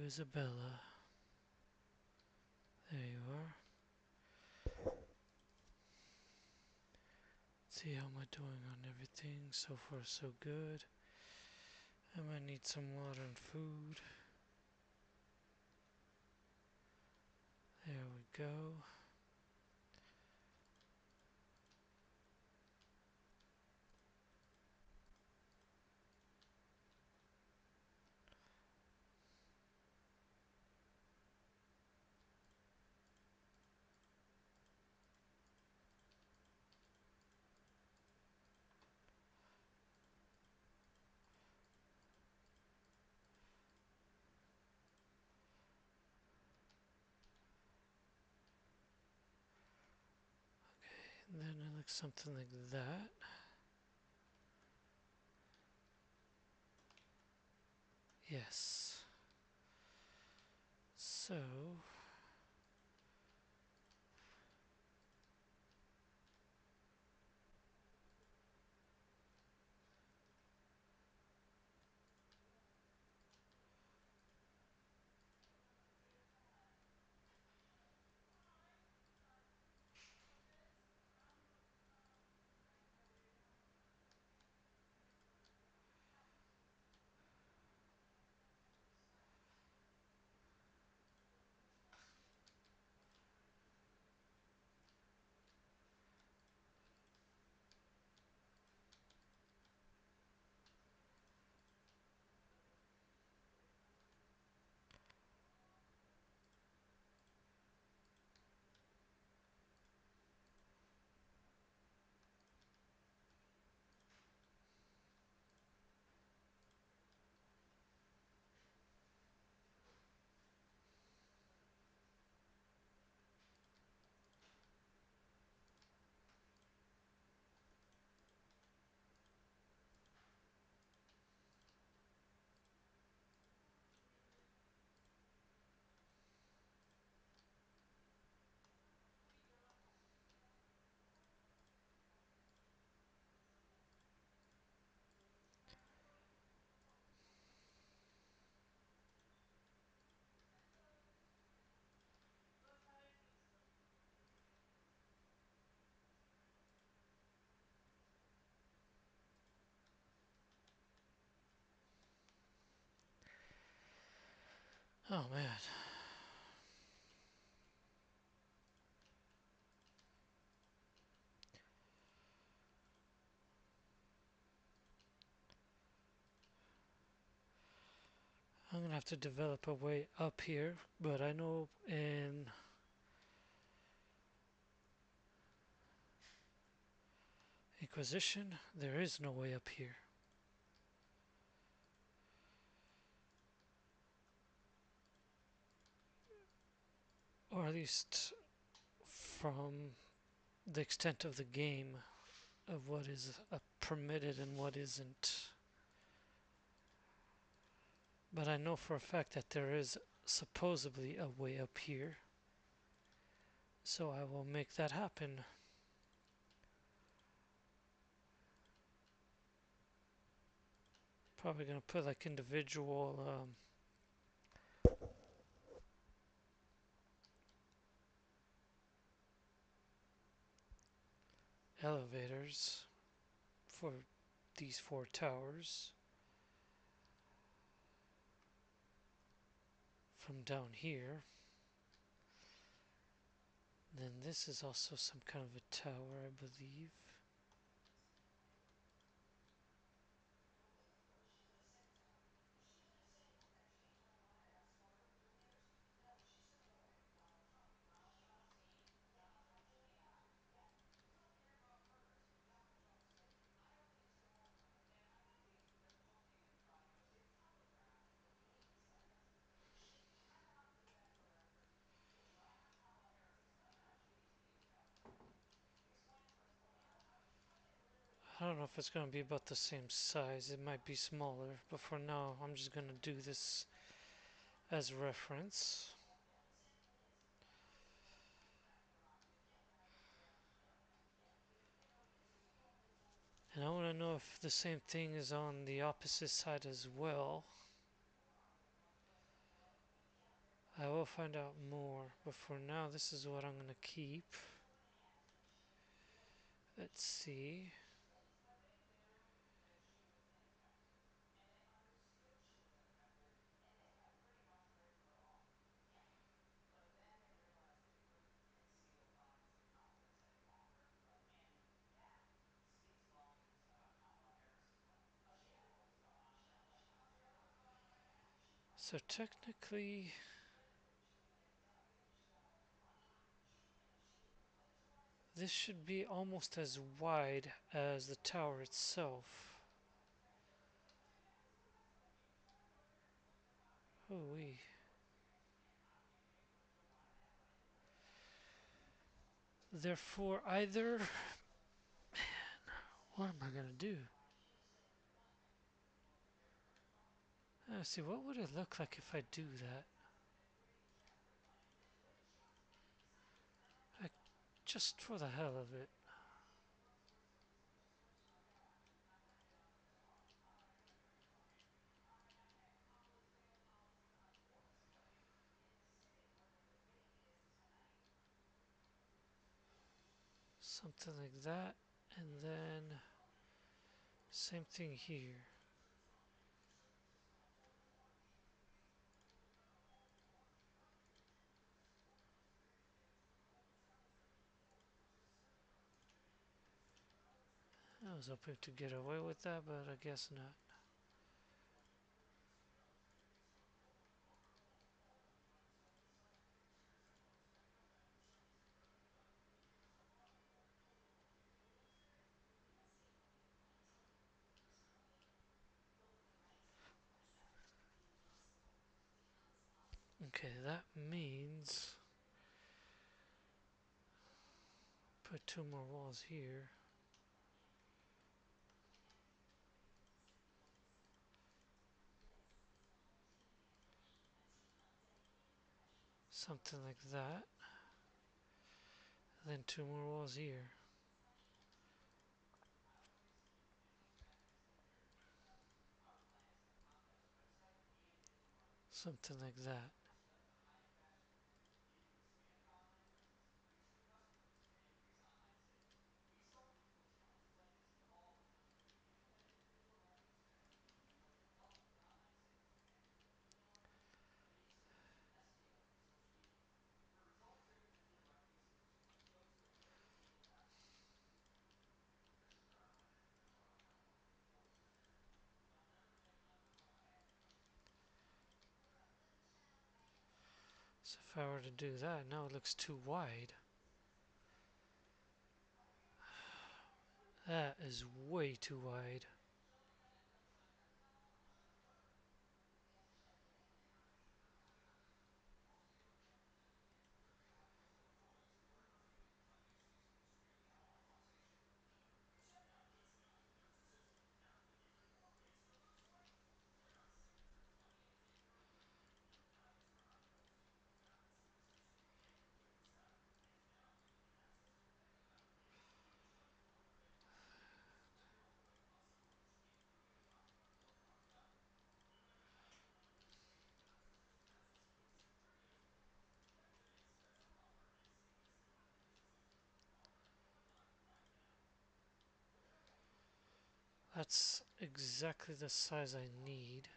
Isabella. There you are. See how am I doing on everything? So far so good. I might need some water and food. There we go. And then it looks something like that. Yes. So oh man. I'm gonna have to develop a way up here, but I know in Inquisition there is no way up here. Or at least from the extent of the game of what is permitted and what isn't. But I know for a fact that there is supposedly a way up here. So I will make that happen. Probably gonna put like individual elevators for these 4 towers from down here. Then this is also some kind of a tower, I believe. I don't know if it's going to be about the same size. It might be smaller, but for now I'm just going to do this as reference. And I want to know if the same thing is on the opposite side as well. I will find out more, but for now this is what I'm gonna keep. Let's see. So technically, this should be almost as wide as the tower itself. Oh wee. Therefore, either... What am I gonna do? Let's see, what would it look like if I do that? Just for the hell of it. Something like that. And then... Same thing here. I was hoping to get away with that, but I guess not. Okay, that means... Put two more walls here. Something like that. Then two more walls here. Something like that. So if I were to do that, now it looks too wide. That is way too wide. That's exactly the size I need.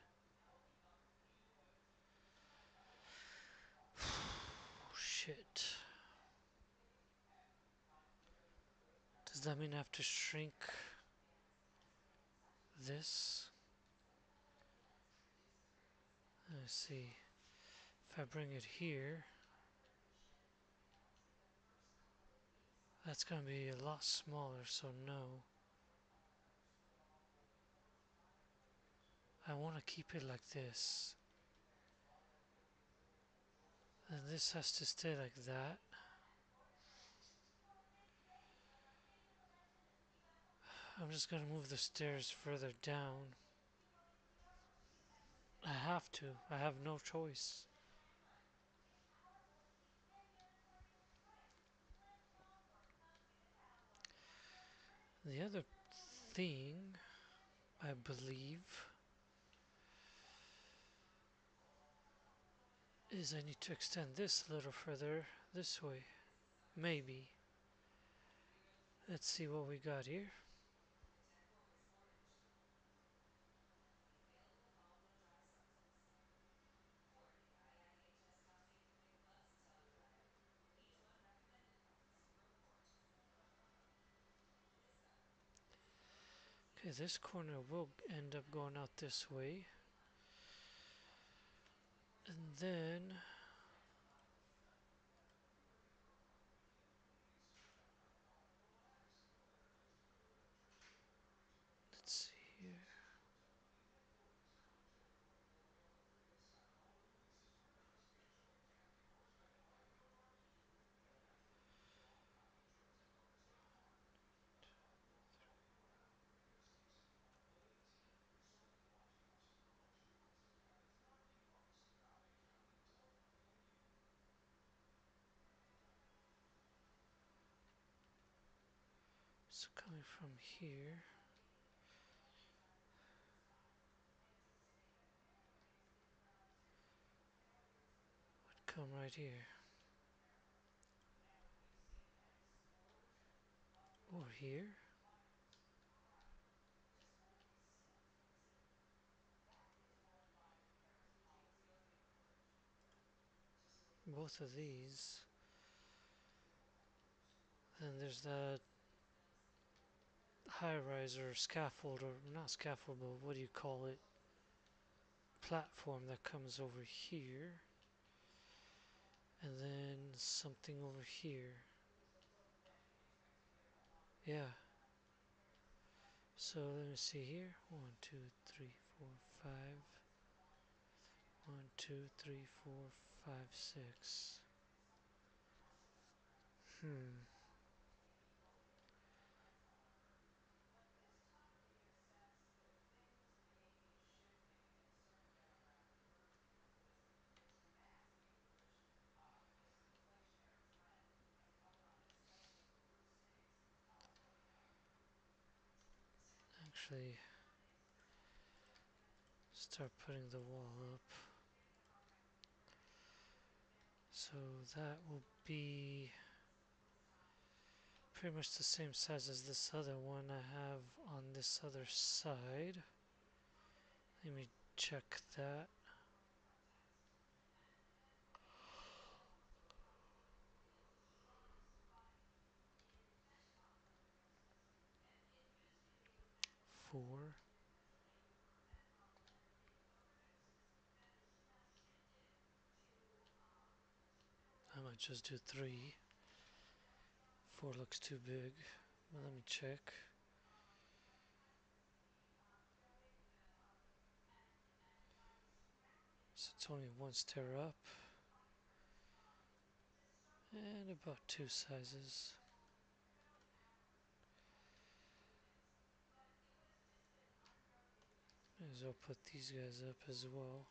Shit. Does that mean I have to shrink this? Let's see. If I bring it here, that's gonna be a lot smaller, so no. I want to keep it like this. And this has to stay like that. I'm just gonna move the stairs further down. I have to. I have no choice. The other thing, I believe, is I need to extend this a little further this way. Maybe. Let's see what we got here. Okay, this corner will end up going out this way. And then let's see here. So coming from here, would come right here. Or here. Both of these. Then there's that high rise or scaffold, or not scaffold, but what do you call it? Platform that comes over here. And then something over here. Yeah. So let me see here. 1, 2, 3, 4, 5. 1, 2, 3, 4, 5, 6. Actually, start putting the wall up. So that will be pretty much the same size as this other one I have on this other side. Let me check that. Four. I might just do 3. 4 looks too big. But let me check. So it's only 1 stair up. And about 2 sizes. May as well put these guys up as well.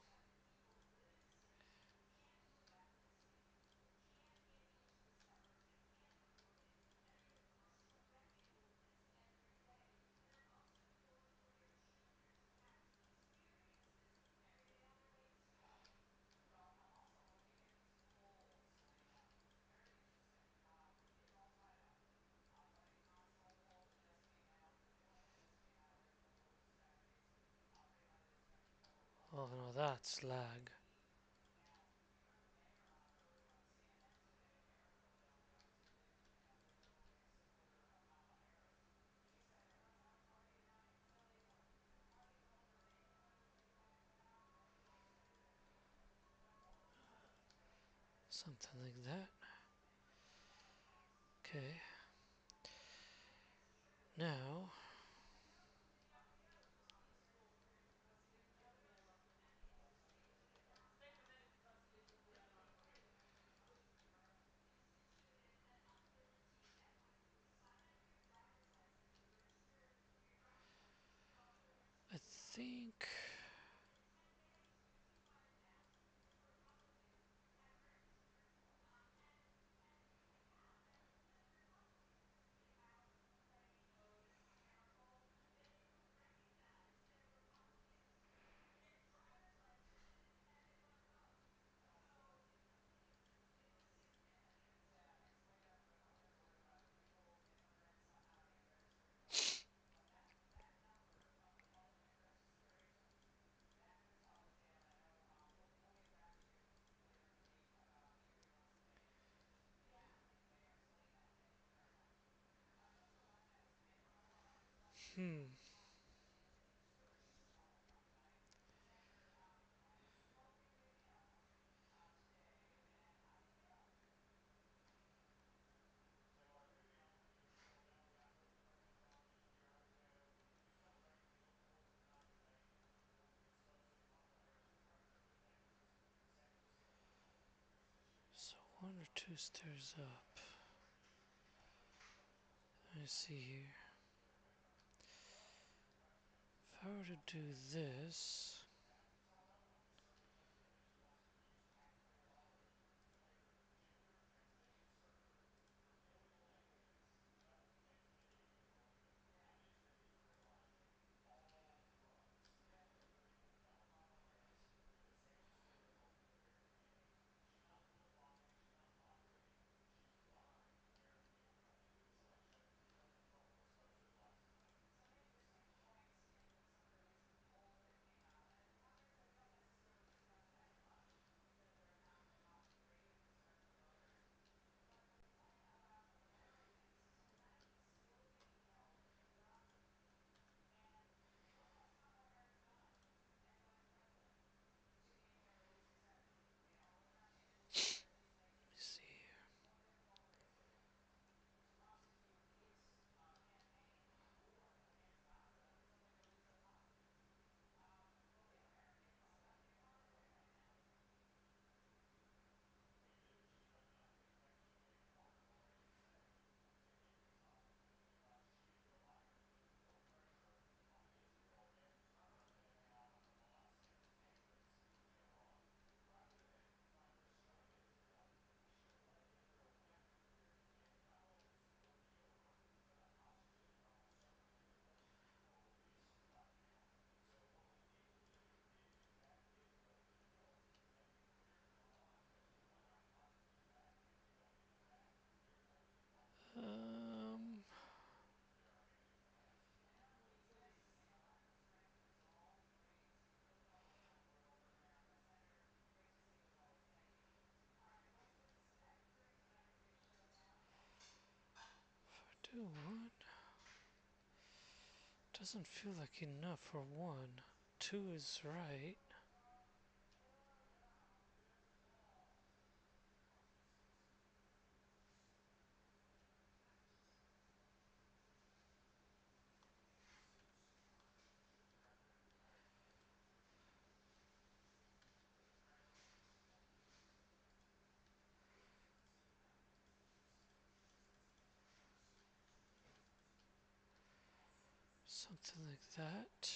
Oh no, that's lag. Something like that. Okay. Now, I think Hmm. So one or two stairs up. Let me see here. If I were to do this, let me see here. Um, do one. Doesn't feel like enough for one. Two is right. Something like that.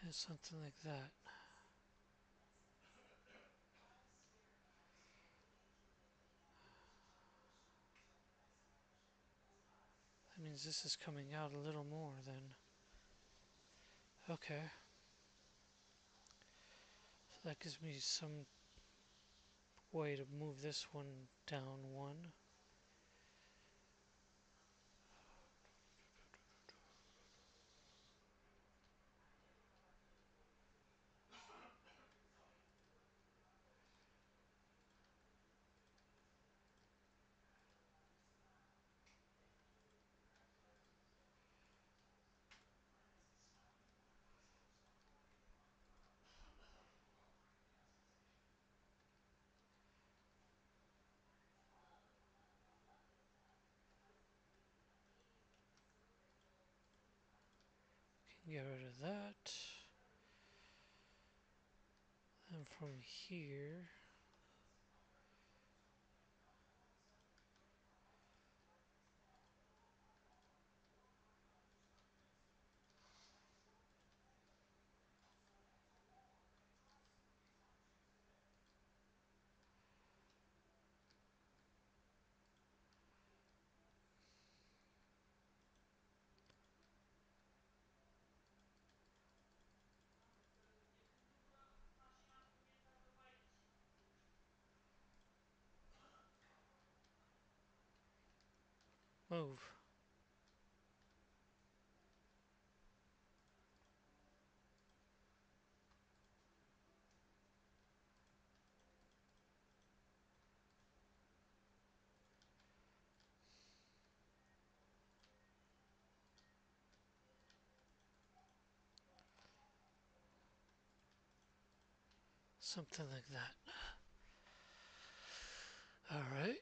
And something like that. That means this is coming out a little more than. Okay. So that gives me some way to move this one down one. Can get rid of that. And from here, move. Something like that. Alright.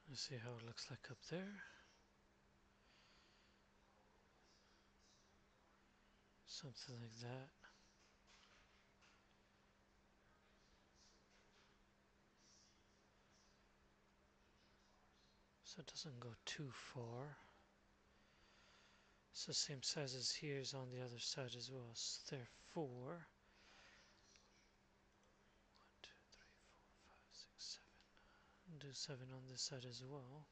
Let's see how it looks like up there. Something like that. So it doesn't go too far. It's the same size as here's on the other side as well. So therefore, 1, 2, 3, 4, 5, 6, 7. Do 7 on this side as well.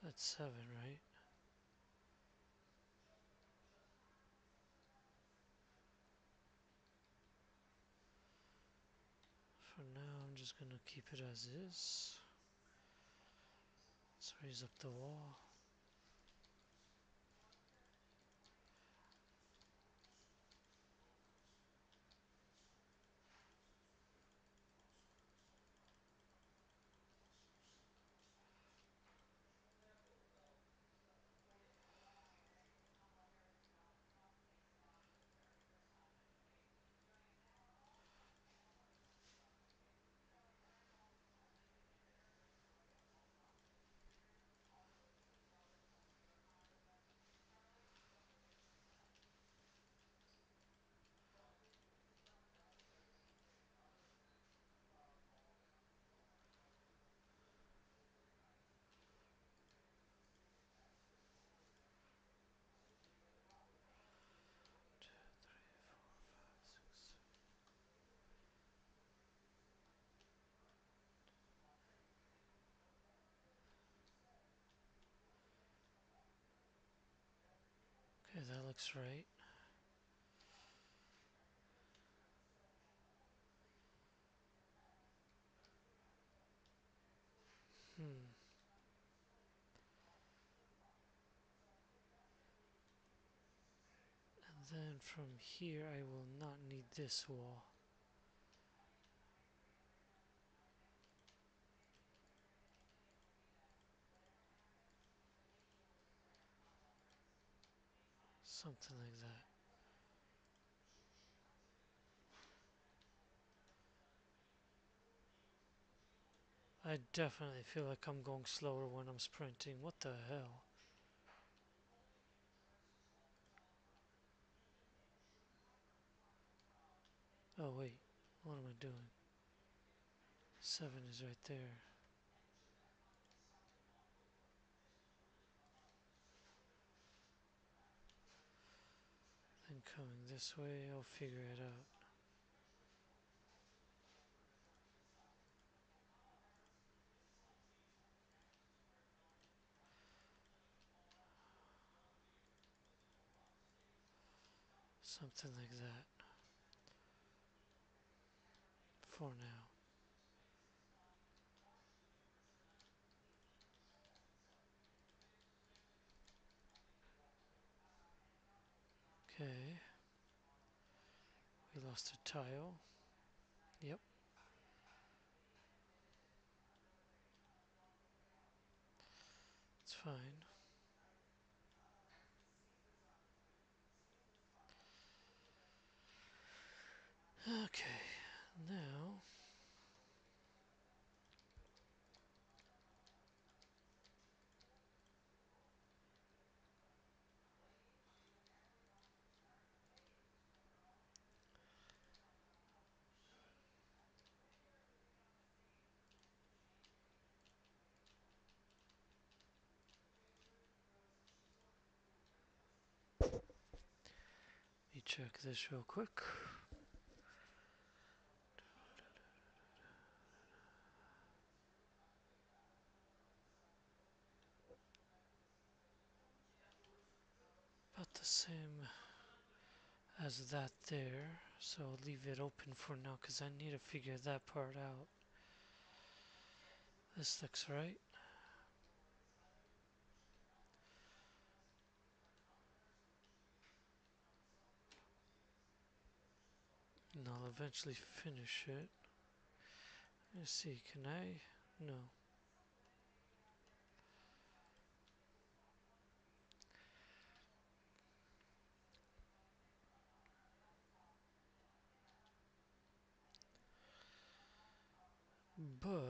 That's 7, right? For now, I'm just gonna keep it as is. Let's raise up the wall. Okay, that looks right. Hmm. And then from here, I will not need this wall. Something like that. I definitely feel like I'm going slower when I'm sprinting. What the hell? Oh wait, what am I doing? 7 is right there. Then coming this way, I'll figure it out. Something like that. For now. Okay. We lost a tile. Yep. It's fine. Okay. Now. check this real quick. About the same as that there, so I'll leave it open for now because I need to figure that part out. This looks right. And I'll eventually finish it. Let's see, can I? No. But there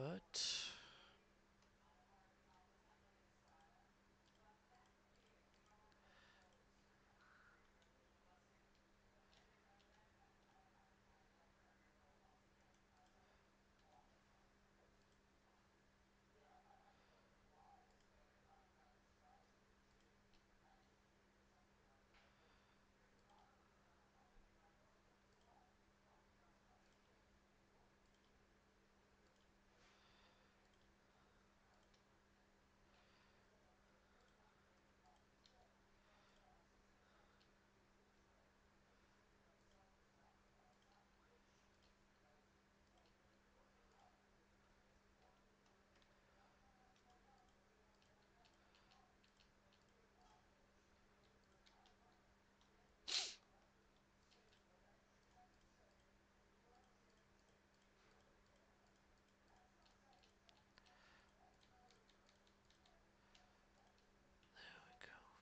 we go.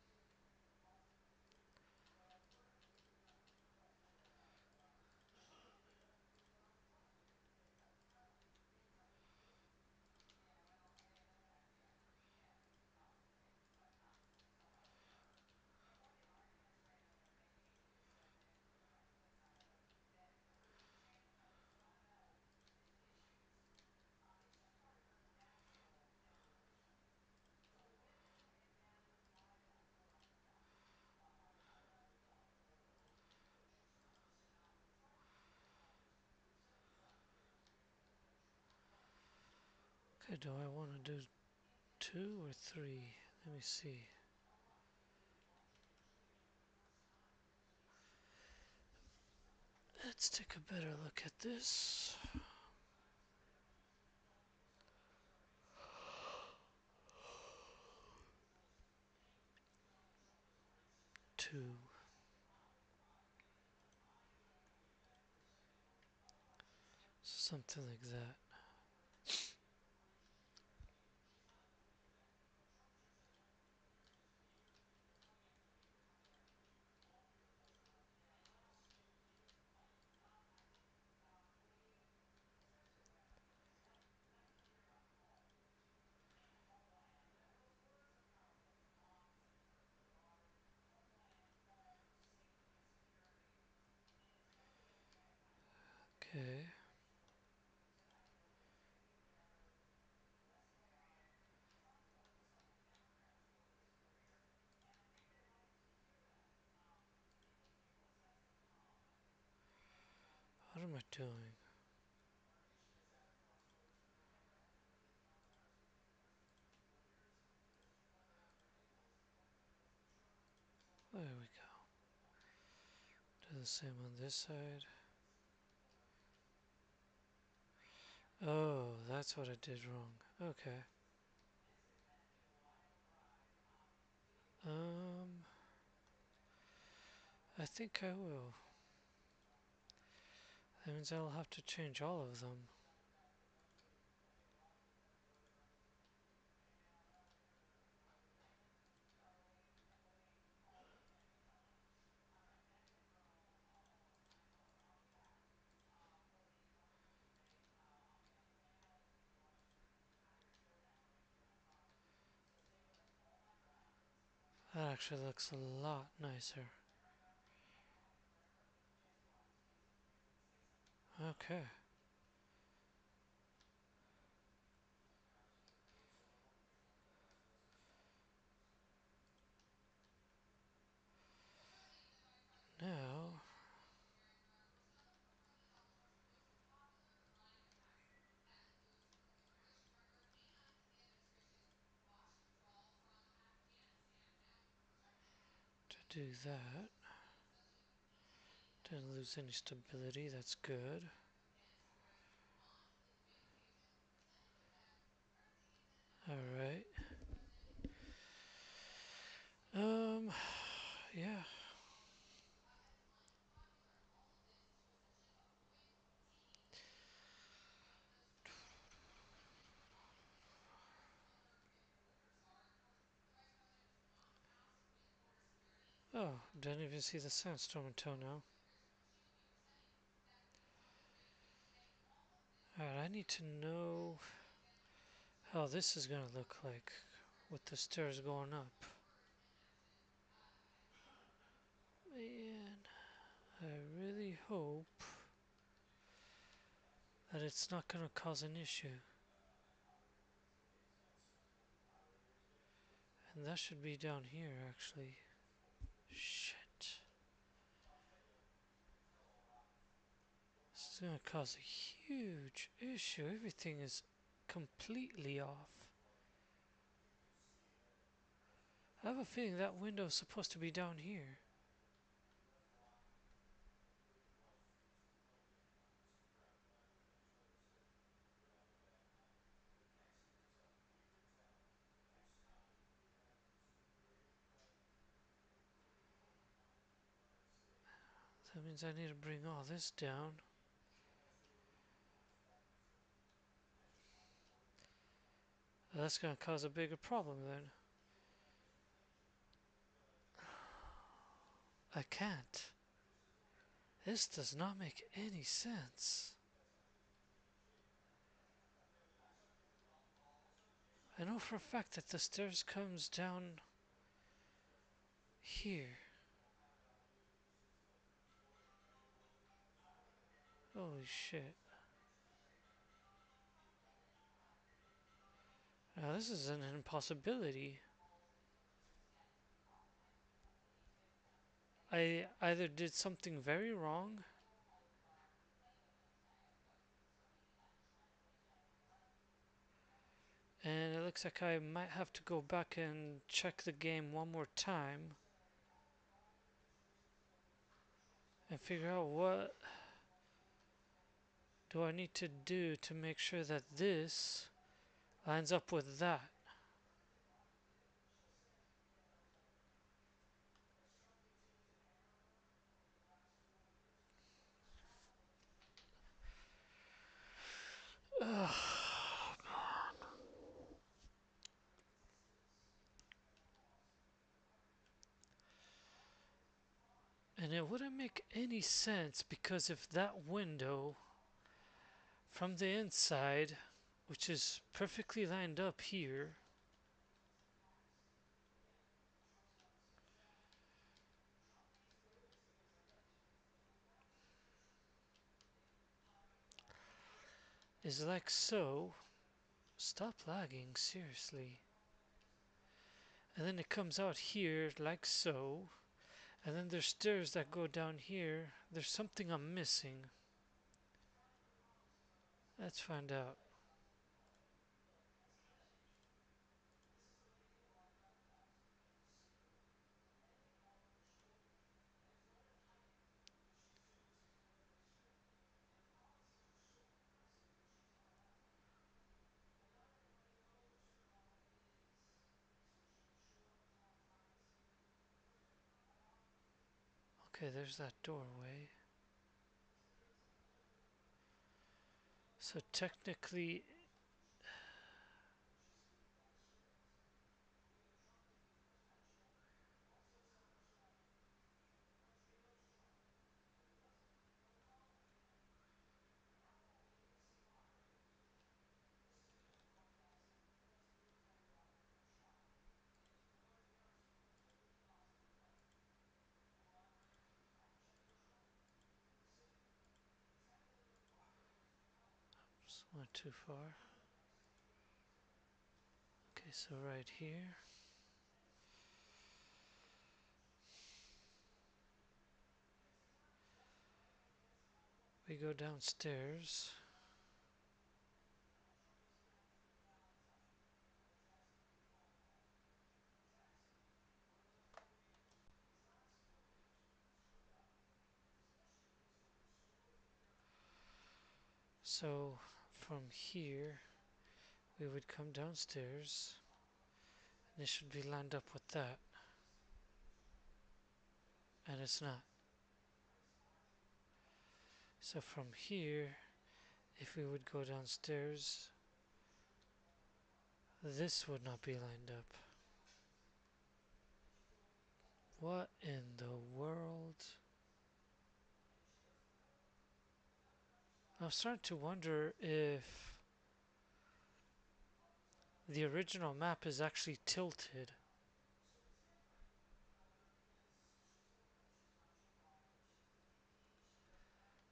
Okay, do I want to do 2 or 3? Let me see. Let's take a better look at this. 2. Something like that. Okay. What am I doing? There we go. Do the same on this side. Oh, that's what I did wrong. Okay. I think I will. That means I'll have to change all of them. That actually looks a lot nicer. Okay. Now Do that. Didn't lose any stability, that's good. Alright. Yeah. Oh, didn't even see the sandstorm until now. Alright, I need to know how this is gonna look like with the stairs going up. Man, I really hope that it's not gonna cause an issue. And that should be down here, actually. Shit. This is gonna cause a huge issue. Everything is completely off. I have a feeling that window is supposed to be down here. That means I need to bring all this down. That's gonna cause a bigger problem then. I can't. This does not make any sense. I know for a fact that the stairs comes down here. Holy shit. Now this is an impossibility. I either did something very wrong, and it looks like I might have to go back and check the game one more time and figure out what do I need to do to make sure that this lines up with that. Ugh. And it wouldn't make any sense because if that window from the inside, which is perfectly lined up here, is like so. Stop lagging, seriously. And then it comes out here like so. And then there's stairs that go down here. There's something I'm missing. Let's find out. Okay, there's that doorway. So technically, just went too far. Okay, so right here. We go downstairs. So from here we would come downstairs and it should be lined up with that, and it's not. So from here, if we would go downstairs, this would not be lined up. What in the world? I'm starting to wonder if the original map is actually tilted.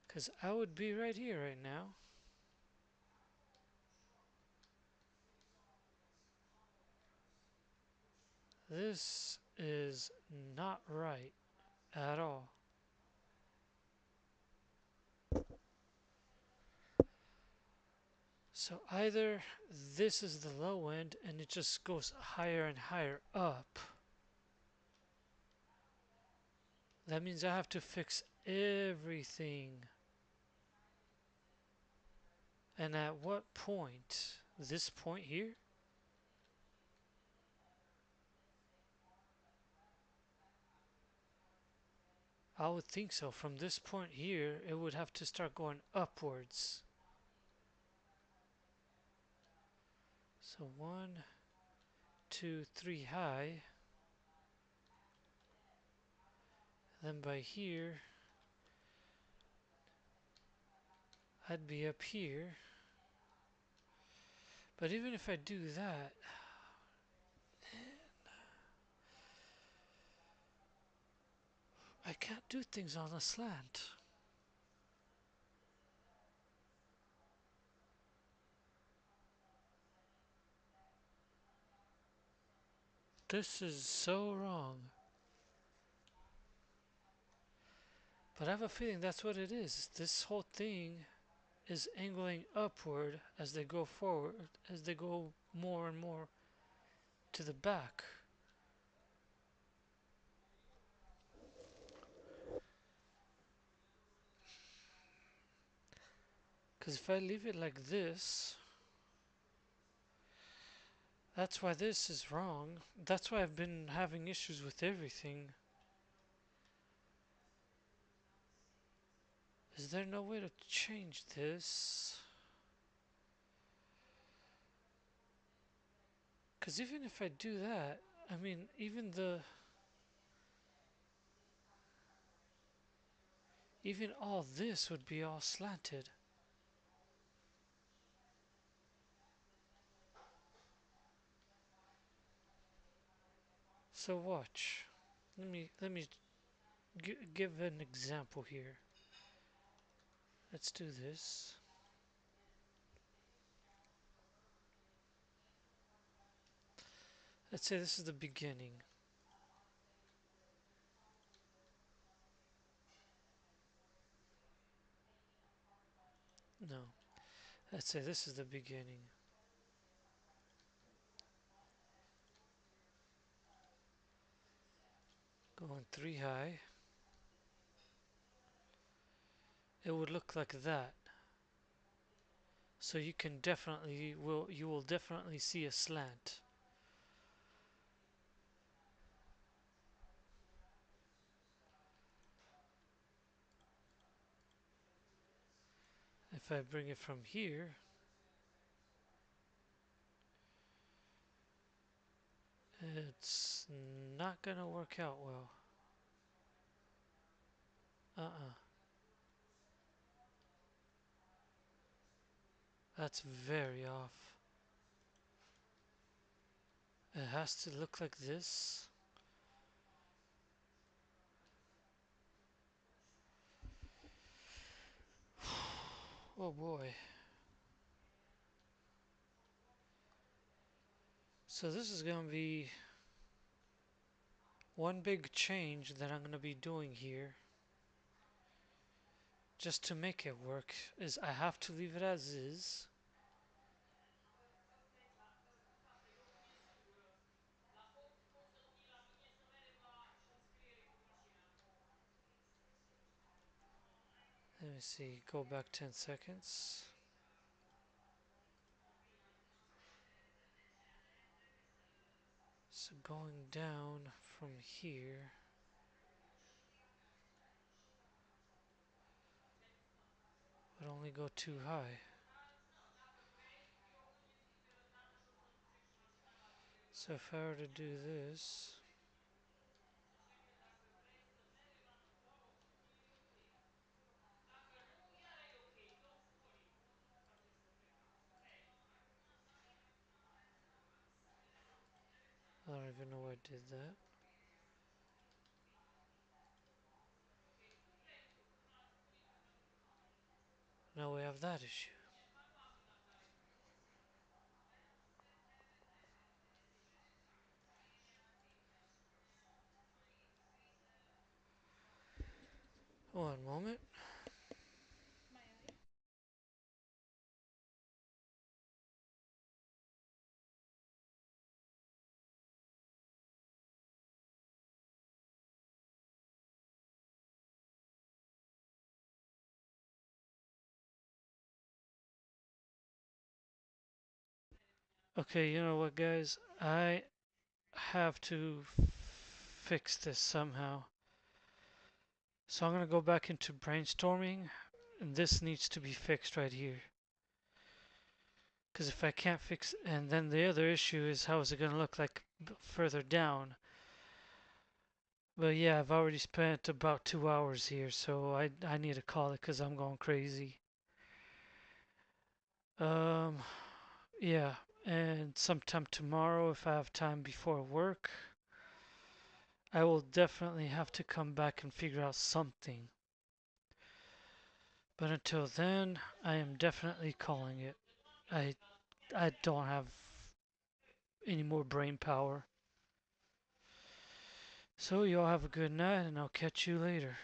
Because I would be right here right now. This is not right at all. So either this is the low end and it just goes higher and higher up. That means I have to fix everything. And at what point? This point here? I would think so. From this point here, it would have to start going upwards. So 1, 2, 3 high. Then by here, I'd be up here. But even if I do that, I can't do things on a slant. This is so wrong. But I have a feeling that's what it is. This whole thing is angling upward as they go forward, as they go more and more to the back. Because if I leave it like this, that's why this is wrong. That's why I've been having issues with everything. Is there no way to change this? Because even if I do that, I mean, even all this would be all slanted. So watch. Let me give an example here. Let's do this. Let's say this is the beginning. No. Let's say this is the beginning. Going 3 high. It would look like that. So you will definitely see a slant. If I bring it from here, it's not gonna work out well. That's very off. It has to look like this. Oh boy. So this is gonna be one big change that I'm gonna be doing here, just to make it work, is I have to leave it as is. Let me see, go back 10 seconds. So going down from here would only go too high. So if I were to do this, I don't even know why I did that. Now we have that issue. One moment. Okay, you know what, guys? I have to fix this somehow. So I'm gonna go back into brainstorming, and this needs to be fixed right here. Because if I can't fix, and then the other issue is how is it gonna look like further down? But yeah, I've already spent about 2 hours here, so I need to call it because I'm going crazy. Um, yeah, and sometime tomorrow, if I have time before work, I will definitely have to come back and figure out something. But until then, I am definitely calling it. I I don't have any more brain power. So you all have a good night, and I'll catch you later.